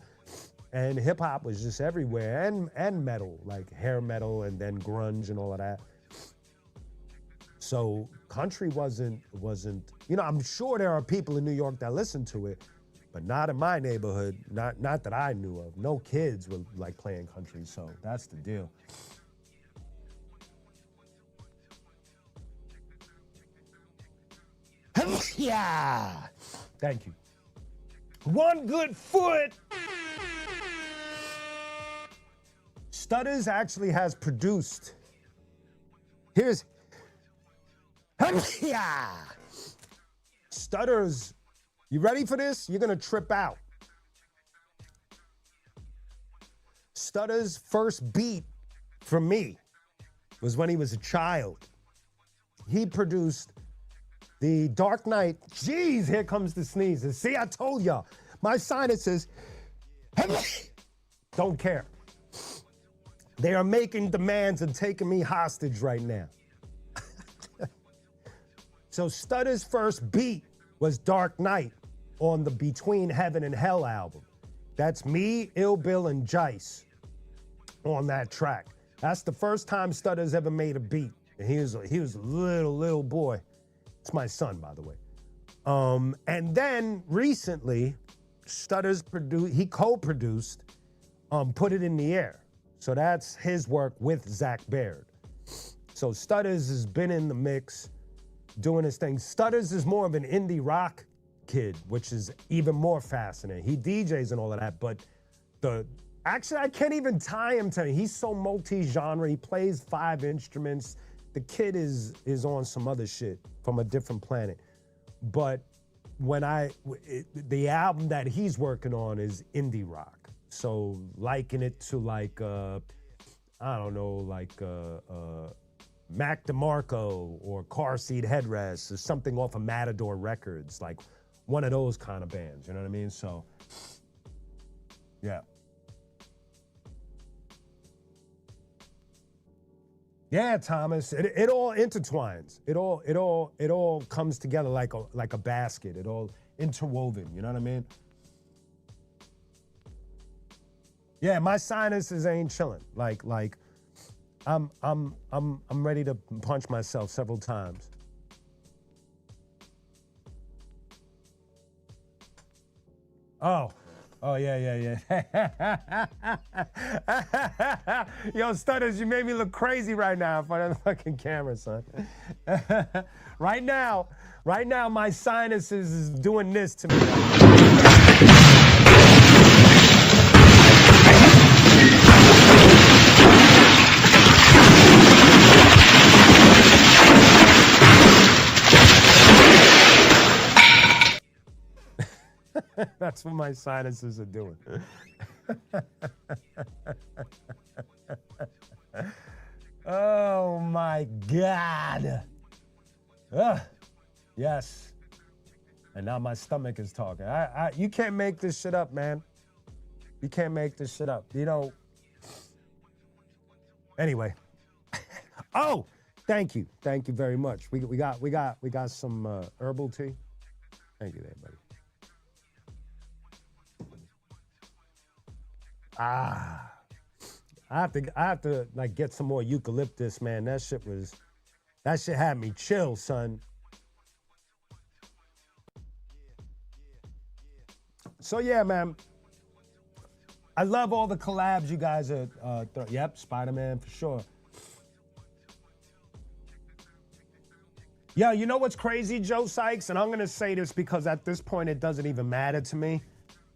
[SPEAKER 1] And hip hop was just everywhere, and metal, like hair metal, and then grunge and all of that. So country wasn't, you know, I'm sure there are people in New York that listen to it, but not in my neighborhood, not that I knew of. No kids were like playing country, so that's the deal. Yeah, thank you. One good foot. Stutters actually has produced. Here's yeah. Stutters, you ready for this? You're gonna trip out. Stutters' first beat from me was when he was a child. He produced the Dark Knight. Jeez, here comes the sneezes. See, I told y'all, my sinuses don't care. They are making demands and taking me hostage right now. So Stutters' first beat was Dark Knight on the Between Heaven and Hell album. That's me, Ill Bill, and Jice on that track. That's the first time Stutters ever made a beat. And he was a little boy. It's my son, by the way. And then recently, Stutters co-produced Put It in the Air. So that's his work with Zach Baird. So Stutters has been in the mix, doing his thing. Stutters is more of an indie rock kid, which is even more fascinating. He DJs and all of that, but actually I can't even tie him to it. He's so multi-genre. He plays 5 instruments. The kid is on some other shit from a different planet. But the album that he's working on is indie rock. So liken it to like, I don't know, like Mac DeMarco or Car Seat Headrest or something off of Matador Records, like one of those kind of bands, you know what I mean? So, yeah. Yeah, Thomas, it all intertwines. It all comes together like a basket. It all interwoven, you know what I mean? Yeah, my sinuses ain't chilling. Like I'm ready to punch myself several times. Oh, yeah. Yo, Stutters, you made me look crazy right now in front of the fucking camera, son. Right now, my sinuses is doing this to me. That's what my sinuses are doing. Oh my God. Yes. And now my stomach is talking. You can't make this shit up, man. You can't make this shit up. You know. Anyway. Oh, thank you. Thank you very much. We got some herbal tea. Thank you there, buddy. I have to like get some more eucalyptus, man. That shit had me chill, son. So yeah, man. I love all the collabs you guys are. Yep, Spider-Man for sure. Yo, you know what's crazy, Joe Sykes? And I'm gonna say this because at this point it doesn't even matter to me.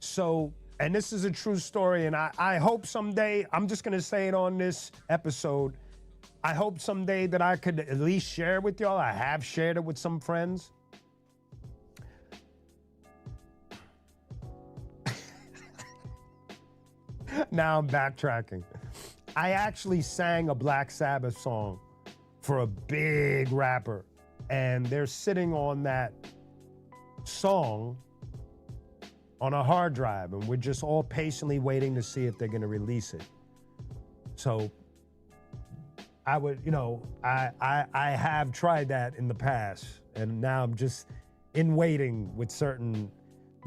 [SPEAKER 1] So. And this is a true story, and I hope someday, I'm just gonna say it on this episode, I hope someday that I could at least share it with y'all. I have shared it with some friends. Now I'm backtracking. I actually sang a Black Sabbath song for a big rapper, and they're sitting on that song on a hard drive, and we're just all patiently waiting to see if they're going to release it. So I would, I have tried that in the past, and now I'm just in waiting with certain.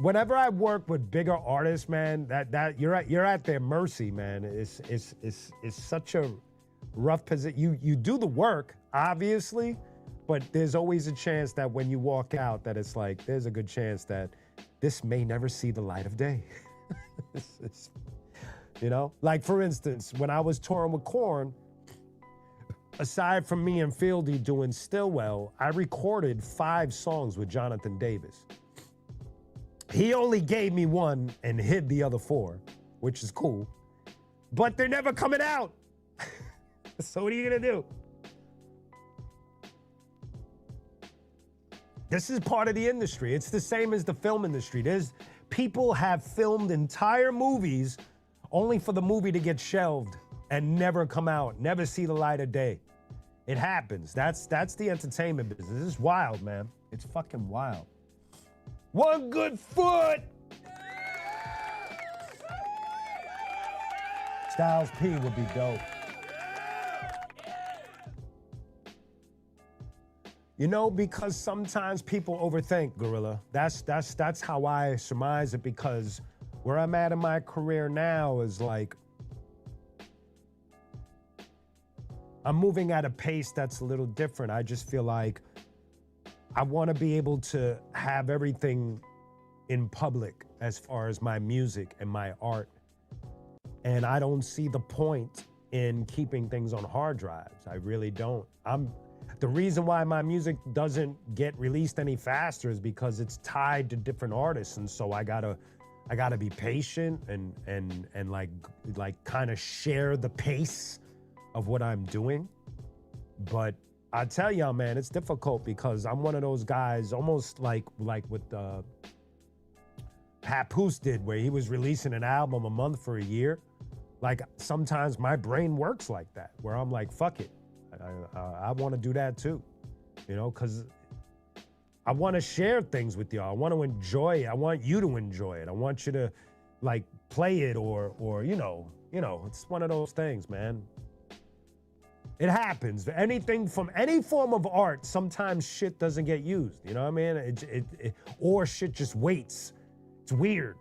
[SPEAKER 1] Whenever I work with bigger artists, man, that you're at their mercy, man. It's such a rough position. You do the work, obviously, but there's always a chance that when you walk out, that it's like there's a good chance that this may never see the light of day. Like for instance, when I was touring with Korn, aside from me and Fieldy doing Stillwell, I recorded 5 songs with Jonathan Davis. He only gave me 1 and hid the other 4, which is cool. But they're never coming out. So what are you gonna do? This is part of the industry. It's the same as the film industry. People have filmed entire movies only for the movie to get shelved and never come out, never see the light of day. It happens. That's the entertainment business. It's wild, man. It's fucking wild. One good foot. Styles P would be dope. Because sometimes people overthink, Gorilla. That's how I surmise it, because where I'm at in my career now is like I'm moving at a pace that's a little different. I just feel like I want to be able to have everything in public as far as my music and my art. And I don't see the point in keeping things on hard drives. I really don't. The reason why my music doesn't get released any faster is because it's tied to different artists. And so I gotta be patient and like kind of share the pace of what I'm doing. But I tell y'all, man, it's difficult because I'm one of those guys, almost like what Papoose did, where he was releasing an album a month for a year. Like sometimes my brain works like that, where I'm like, fuck it. I want to do that too, because I want to share things with y'all. I want to enjoy it. I want you to enjoy it. I want you to like play it or it's one of those things, man. It happens. Anything from any form of art, sometimes shit doesn't get used. You know what I mean? Or shit just waits. It's weird,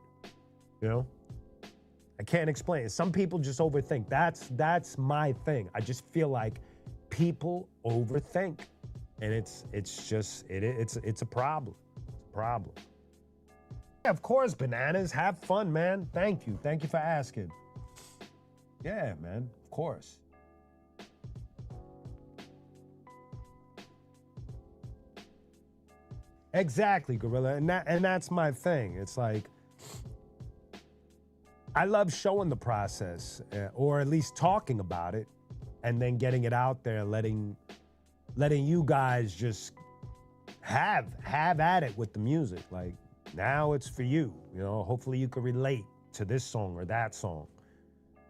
[SPEAKER 1] I can't explain it. Some people just overthink. That's my thing. I just feel like people overthink, and it's a problem. It's a problem. Yeah, of course, bananas. Have fun, man. Thank you for asking. Yeah, man. Of course. Exactly, Gorilla, and that's my thing. It's like I love showing the process, or at least talking about it, and then getting it out there, letting you guys just have at it with the music. Like now it's for you, hopefully you can relate to this song or that song,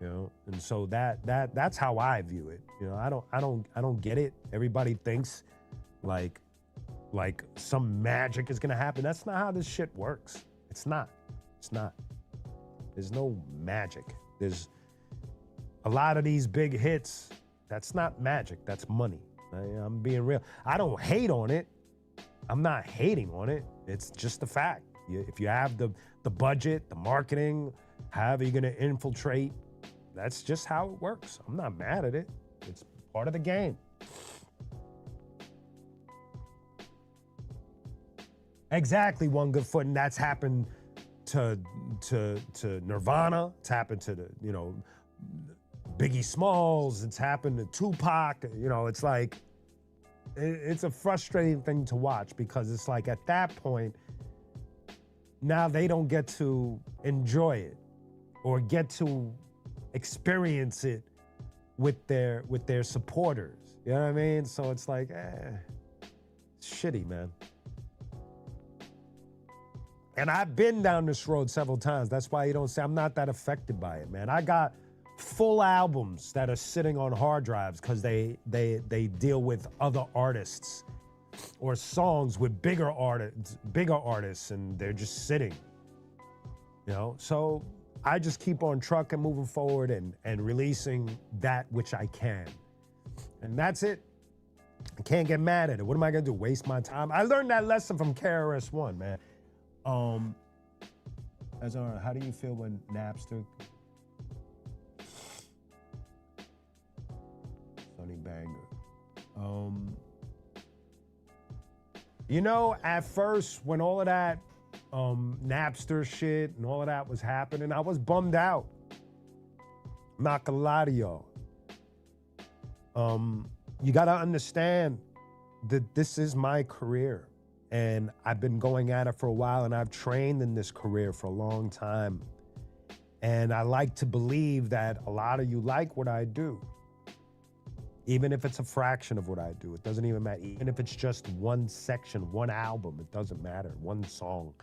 [SPEAKER 1] and so that's how I view it. I don't get it. Everybody thinks like some magic is gonna happen. That's not how this shit works. It's not. There's no magic. There's a lot of these big hits. That's not magic. That's money. I'm being real. I don't hate on it. I'm not hating on it. It's just a fact. If you have the budget, the marketing, however you're gonna infiltrate, that's just how it works. I'm not mad at it. It's part of the game. Exactly, One Good Foot, and that's happened to Nirvana. It's happened to the Biggie Smalls. It's happened to Tupac. It's like it's a frustrating thing to watch, because it's like at that point now they don't get to enjoy it or get to experience it with their supporters. You know what I mean? So it's like, it's shitty, man. And I've been down this road several times. That's why you don't say I'm not that affected by it, man. I got full albums that are sitting on hard drives because they deal with other artists, or songs with bigger artists, and they're just sitting. You know, so I just keep on trucking, moving forward, and releasing that which I can. And that's it. I can't get mad at it. What am I gonna do? Waste my time? I learned that lesson from KRS-One, man. How do you feel when Napster? Sonny Banger. You know, at first, when all of that Napster shit and all of that was happening, I was bummed out. I'm not gonna lie to y'all. You gotta understand that this is my career, and I've been going at it for a while, and I've trained in this career for a long time. And I like to believe that a lot of you like what I do. Even if it's a fraction of what I do, it doesn't even matter. Even if it's just one section, one album, it doesn't matter, one song.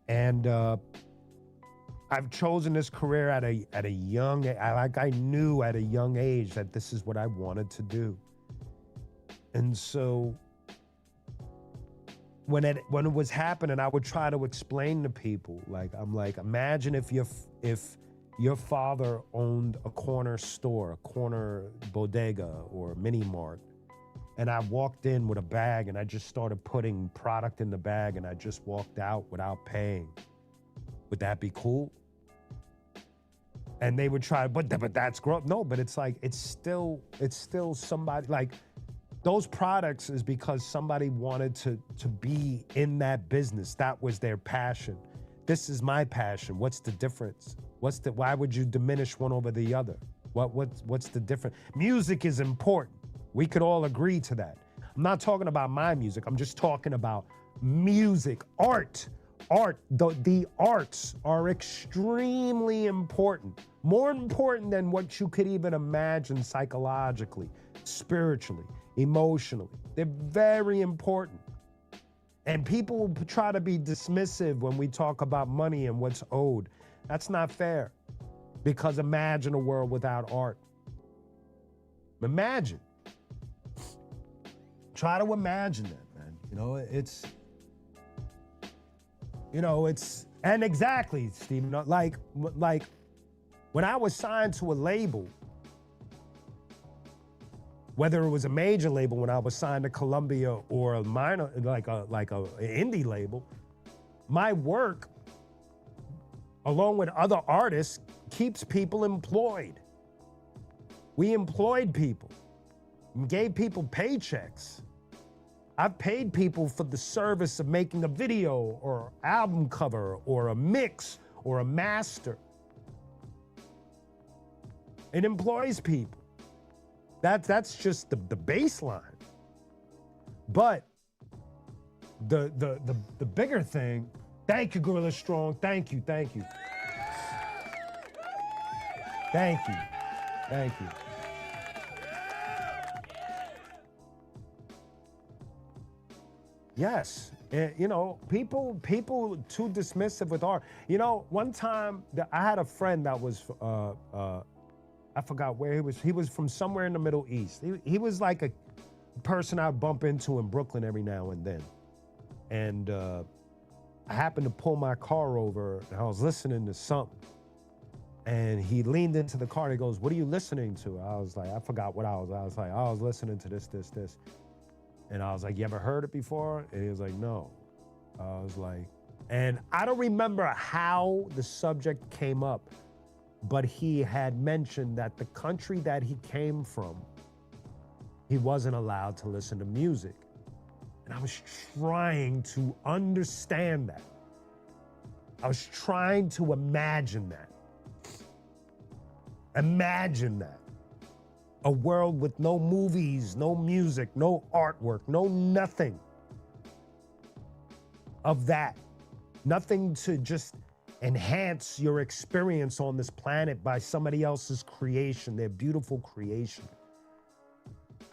[SPEAKER 1] And I've chosen this career at a young, I knew at a young age that this is what I wanted to do. And so when it was happening, I would try to explain to people, I'm like, imagine if your father owned a corner store, a corner bodega or mini mart, and I walked in with a bag and I just started putting product in the bag and I just walked out without paying. Would that be cool? And they would try, but that's growth. No, but it's like, it's still somebody, like, those products is because somebody wanted to be in that business. That was their passion. This is my passion. What's the difference? Why would you diminish one over the other? What's the difference? Music is important. We could all agree to that. I'm not talking about my music. I'm just talking about music, art. The arts are extremely important. More important than what you could even imagine psychologically, spiritually, emotionally. They're very important. And people try to be dismissive when we talk about money and what's owed. That's not fair. Because imagine a world without art. Imagine. Try to imagine that, man. And exactly, Stephen, like when I was signed to a label, whether it was a major label when I was signed to Columbia or a minor, like a indie label, my work, along with other artists, keeps people employed. We employed people, gave people paychecks. I've paid people for the service of making a video or album cover or a mix or a master. It employs people. That's just the baseline. But the bigger thing, thank you, Gorilla Strong. Thank you. Thank you. Yes, people too dismissive with art. One time I had a friend that was, I forgot where he was. He was from somewhere in the Middle East. He was like a person I'd bump into in Brooklyn every now and then. And I happened to pull my car over and I was listening to something. And he leaned into the car and he goes, "What are you listening to?" I was like, I forgot what I was like, I was listening to this. And I was like, "You ever heard it before?" And he was like, "No." I was like, and I don't remember how the subject came up, but he had mentioned that the country that he came from, he wasn't allowed to listen to music. And I was trying to understand that. I was trying to imagine that. Imagine that. A world with no movies, no music, no artwork, no nothing of that. Nothing to just enhance your experience on this planet by somebody else's creation, their beautiful creation.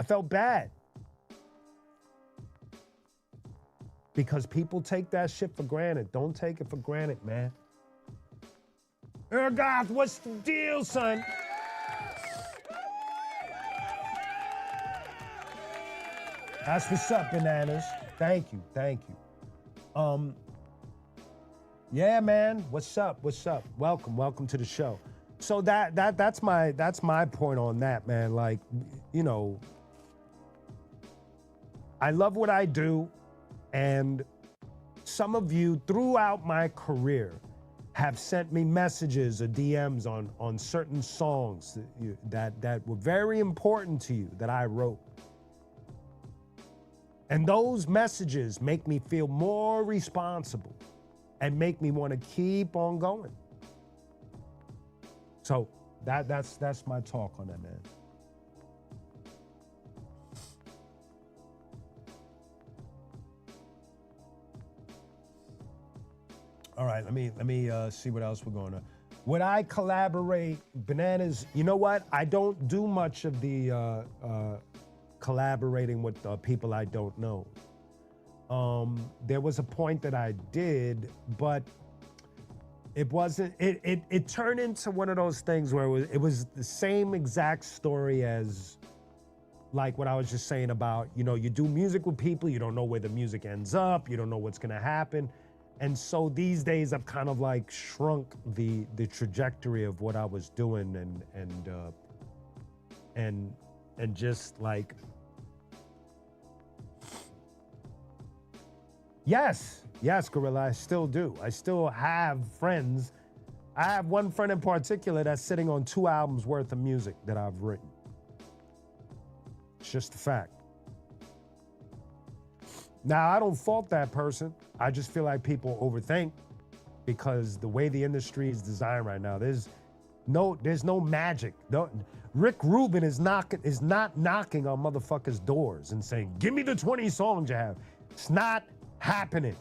[SPEAKER 1] I felt bad. Because people take that shit for granted. Don't take it for granted, man. Ergoth, what's the deal, son? That's what's up, Bananas. Thank you, thank you. Yeah, man. What's up? What's up? Welcome to the show. So that's my point on that, man. Like, you know, I love what I do, and some of you throughout my career have sent me messages or DMs on certain songs that were very important to you that I wrote. And those messages make me feel more responsible and make me want to keep on going. So that's my talk on that, man. All right, let me see what else we're going to. Would I collaborate, Bananas? You know what? I don't do much of the collaborating with people I don't know. There was a point that I did, but it wasn't. It turned into one of those things where it was the same exact story as, like what I was just saying about, you know, you do music with people, you don't know where the music ends up, you don't know what's gonna happen. And so these days I've kind of like shrunk the trajectory of what I was doing and just like, yes, Gorilla, I still do. I still have friends. I have one friend in particular that's sitting on 2 albums worth of music that I've written. It's just a fact. Now, I don't fault that person. I just feel like people overthink because the way the industry is designed right now, there's no magic. Rick Rubin is not knocking on motherfuckers' doors and saying, "Give me the 20 songs you have." It's not happening.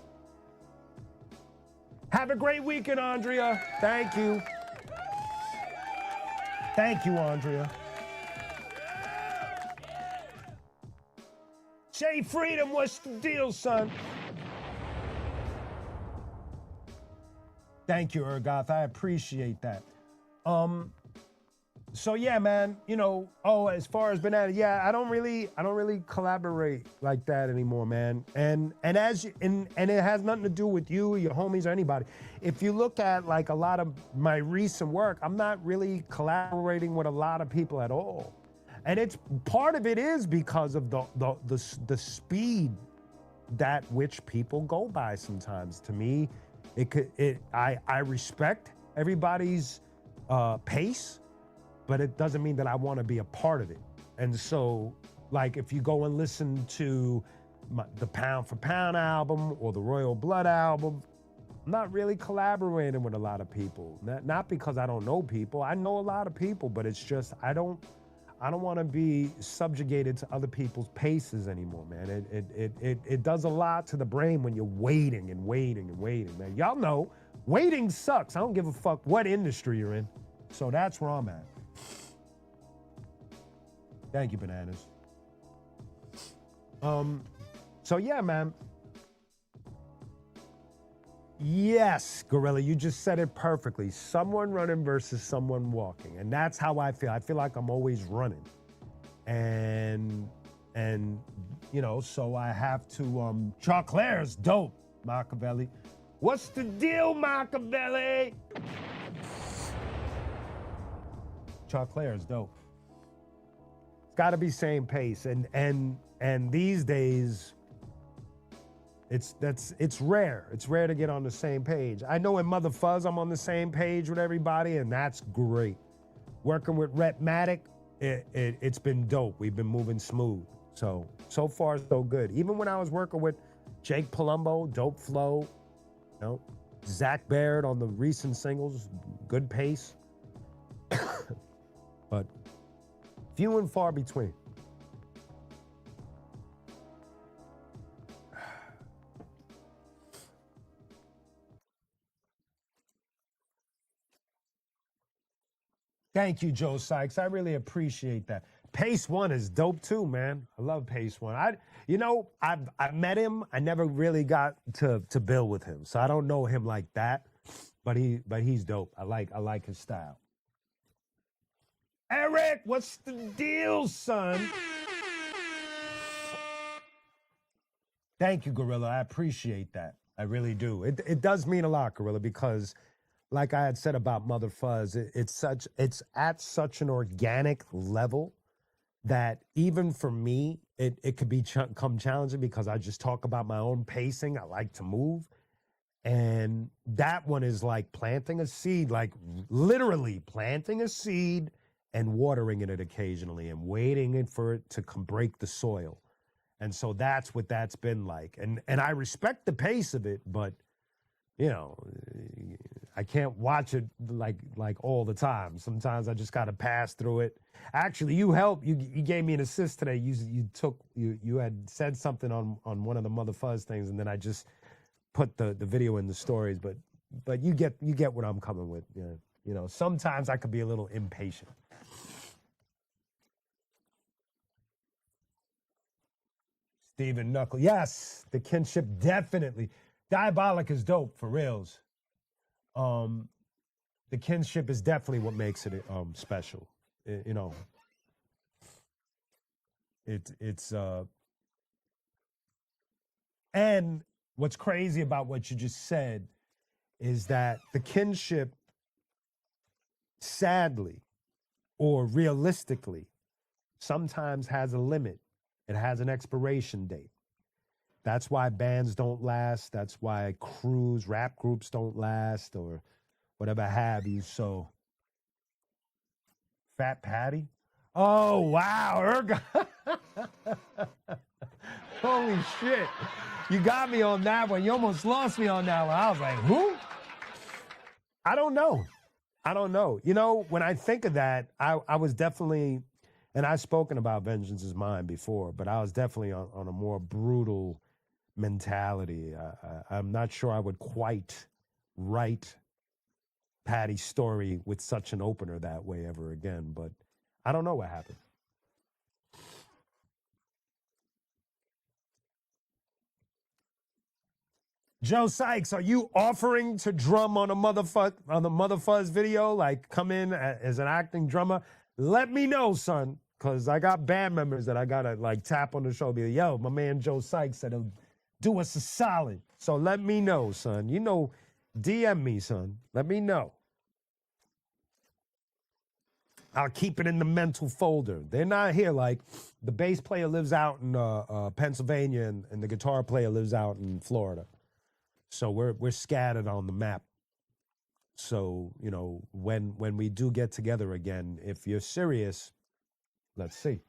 [SPEAKER 1] Have a great weekend, Andrea. Thank you. Thank you, Andrea. Jay Freedom, what's the deal, son? Thank you, Ergoth. I appreciate that. So yeah, man, you know, as far as Banana, yeah, I don't really collaborate like that anymore, man. And it has nothing to do with you, your homies, or anybody. If you look at like a lot of my recent work, I'm not really collaborating with a lot of people at all. And it's part of it is because of the speed that which people go by sometimes. To me, I respect everybody's pace, but it doesn't mean that I want to be a part of it. And so, like, if you go and listen to the Pound for Pound album or the Royal Blood album, I'm not really collaborating with a lot of people. Not because I don't know people. I know a lot of people, but it's just I don't want to be subjugated to other people's paces anymore, man. It does a lot to the brain when you're waiting and waiting and waiting, man. Y'all know, waiting sucks. I don't give a fuck what industry you're in. So that's where I'm at. Thank you, Bananas. So yeah, man. Yes, Gorilla, you just said it perfectly. Someone running versus someone walking. And that's how I feel. I feel like I'm always running. And you know, so I have to, Choclair's dope, Machiavelli. What's the deal, Machiavelli? Choclair's dope. It's gotta be same pace. And these days, it's rare. It's rare to get on the same page. I know in Mother Fuzz, I'm on the same page with everybody, and that's great. Working with Rhett, it's been dope. We've been moving smooth. So far, so good. Even when I was working with Jake Palumbo, dope flow, you know, Zach Baird on the recent singles, good pace. But few and far between. Thank you, Joe Sykes. I really appreciate that. Pace One is dope too, man. I love Pace One. I've met him. I never really got to build with him, so I don't know him like that. but he's dope. I like his style. Eric, what's the deal, son? Thank you, Gorilla. I appreciate that. I really do. It does mean a lot, Gorilla, because like I had said about Mother Fuzz, it's at such an organic level that even for me, it could become challenging because I just talk about my own pacing. I like to move. And that one is like planting a seed, like literally planting a seed and watering it occasionally and waiting for it to break the soil. And so that's what that's been like. And I respect the pace of it, but you know, I can't watch it like all the time. Sometimes I just got to pass through it. Actually, you helped. You gave me an assist today. You had said something on one of the Mother Fuzz things, and then I just put the video in the stories. But you get what I'm coming with. Yeah. You know, sometimes I could be a little impatient. Stephen Knuckle. Yes, the kinship definitely. Diabolic is dope for reals. Um, the kinship is definitely what makes it special. You know, it's and what's crazy about what you just said is that the kinship, sadly or realistically, sometimes has a limit. It has an expiration date. That's why bands don't last. That's why crews, rap groups don't last, or whatever have you. So, Fat Patty. Oh wow, Ergo. Holy shit! You got me on that one. You almost lost me on that one. I was like, who? I don't know. I don't know. You know, when I think of that, I was definitely, and I've spoken about Vengeance is Mine before, but I was definitely on a more brutal mentality. I'm not sure I would quite write Patty's story with such an opener that way ever again, but I don't know what happened. Joe Sykes, are you offering to drum on the Mother Fuzz video? Like come in as an acting drummer? Let me know, son, because I got band members that I gotta like tap on the shoulder. Be like, yo, my man Joe Sykes said he'll do us a solid. So let me know, son. You know, DM me, son. Let me know. I'll keep it in the mental folder. They're not here. Like the bass player lives out in Pennsylvania, and the guitar player lives out in Florida. So we're scattered on the map. So you know, when we do get together again, if you're serious, let's see.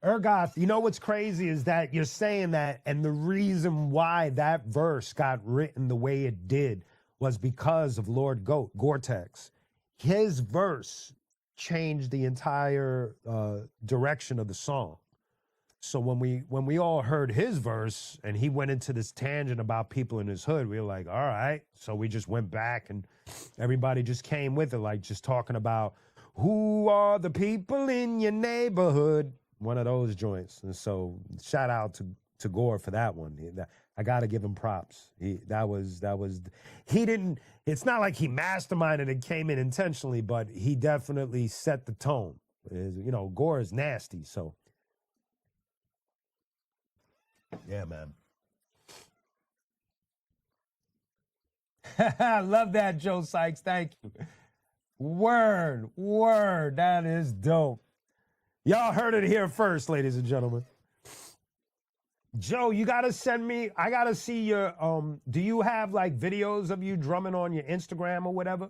[SPEAKER 1] Ergoth, you know what's crazy is that you're saying that, and the reason why that verse got written the way it did was because of Lord Gore-Tex. His verse changed the entire direction of the song. So when we all heard his verse and he went into this tangent about people in his hood, we were like, all right. So we just went back and everybody just came with it, like just talking about who are the people in your neighborhood, one of those joints. And so shout out to Gore for that one. I got to give him props. He didn't, it's not like he masterminded and came in intentionally, but he definitely set the tone. You know, Gore is nasty. So yeah, man. I love that, Joe Sykes. Thank you. Word. That is dope. Y'all heard it here first, ladies and gentlemen. Joe, you gotta send me. I gotta see your. Do you have like videos of you drumming on your Instagram or whatever,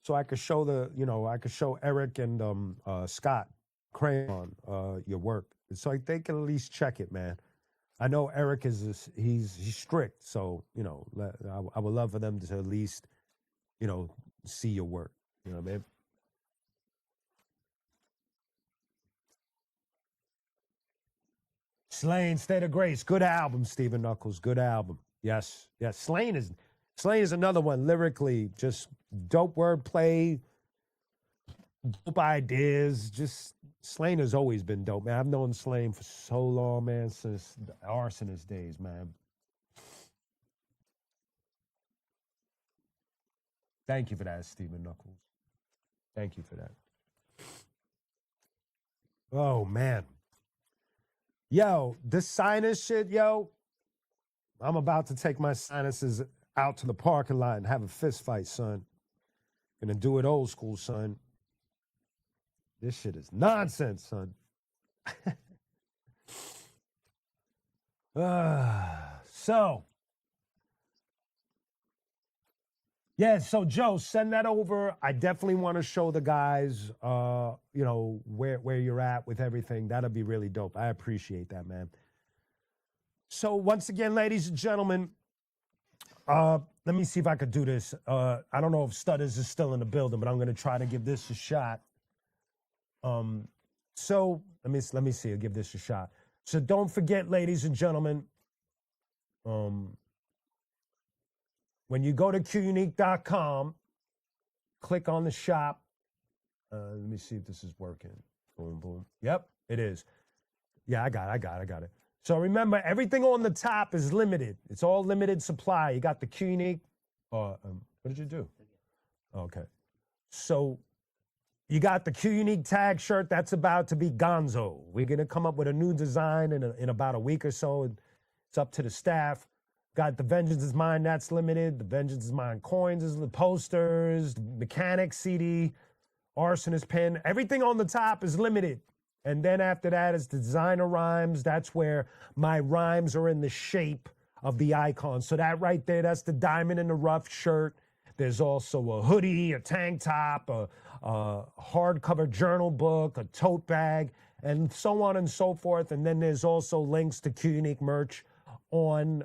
[SPEAKER 1] so I could show I could show Eric and Scott Crayon your work, so like, they can at least check it, man. I know Eric he's strict, so I would love for them to at least see your work. You know what I mean? Slain, State of Grace, good album, Stephen Knuckles, good album. Yes. Slain is another one lyrically, just dope wordplay, dope ideas. Just Slain has always been dope, man. I've known Slain for so long, man, since the Arsonist days, man. Thank you for that, Stephen Knuckles. Thank you for that. Oh man. Yo, this sinus shit, yo. I'm about to take my sinuses out to the parking lot and have a fist fight, son. Gonna do it old school, son. This shit is nonsense, son. So, yeah, so Joe, send that over. I definitely want to show the guys, where you're at with everything. That'll be really dope. I appreciate that, man. So once again, ladies and gentlemen, let me see if I could do this. I don't know if Stutters is still in the building, but I'm going to try to give this a shot. So let me see. I'll give this a shot. So don't forget, ladies and gentlemen, when you go to qunique.com, click on the shop. Let me see if this is working. Boom, boom. Yep, it is. Yeah, I got it. So remember, everything on the top is limited. It's all limited supply. You got the qunique. What did you do? Okay. So you got the qunique tag shirt. That's about to be gonzo. We're going to come up with a new design in about a week or so. It's up to the staff. Got the Vengeance is Mine, that's limited. The Vengeance is Mine coins is the posters, the mechanic CD, arsonist pin. Everything on the top is limited. And then after that is the designer rhymes. That's where my rhymes are in the shape of the icon. So that right there, that's the diamond in the rough shirt. There's also a hoodie, a tank top, a hardcover journal book, a tote bag, and so on and so forth. And then there's also links to qunique merch on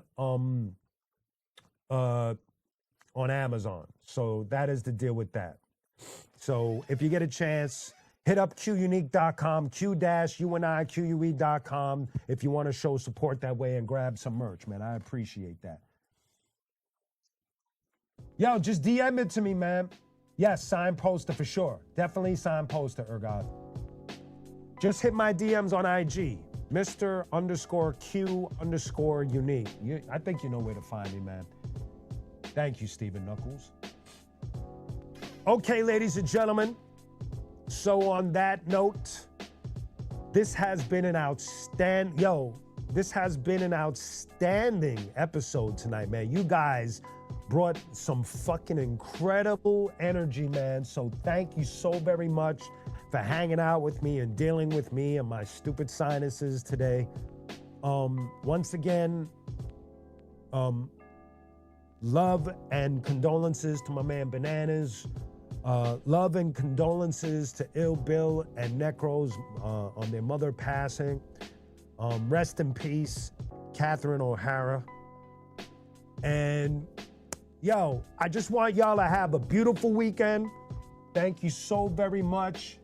[SPEAKER 1] Amazon. So that is the deal with that. So if you get a chance, hit up qunique.com, q-unique.com if you want to show support that way and grab some merch, man. I appreciate that. Yo, just DM it to me, man. Yes, sign poster for sure. Definitely sign poster, Ergod. Just hit my DMs on IG. Mr_Q_unique. I think you know where to find me, man. Thank you, Stephen Knuckles. Okay, ladies and gentlemen. So on that note, this has been an outstanding episode tonight, man. You guys brought some fucking incredible energy, man. So thank you so very much for hanging out with me and dealing with me and my stupid sinuses today. Once again, love and condolences to my man Bananas. Love and condolences to Ill Bill and Necros on their mother passing. Rest in peace, Catherine O'Hara. And yo, I just want y'all to have a beautiful weekend. Thank you so very much.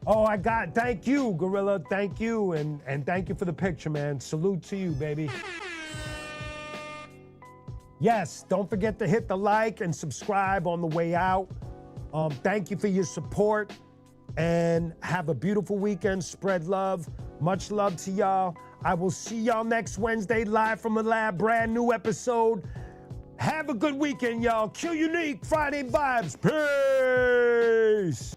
[SPEAKER 1] Oh, thank you, Gorilla, thank you, and thank you for the picture, man. Salute to you, baby. Yes, don't forget to hit the like and subscribe on the way out. Thank you for your support, and have a beautiful weekend. Spread love. Much love to y'all. I will see y'all next Wednesday live from the lab, brand new episode. Have a good weekend, y'all. Q Unique Friday Vibes. Peace.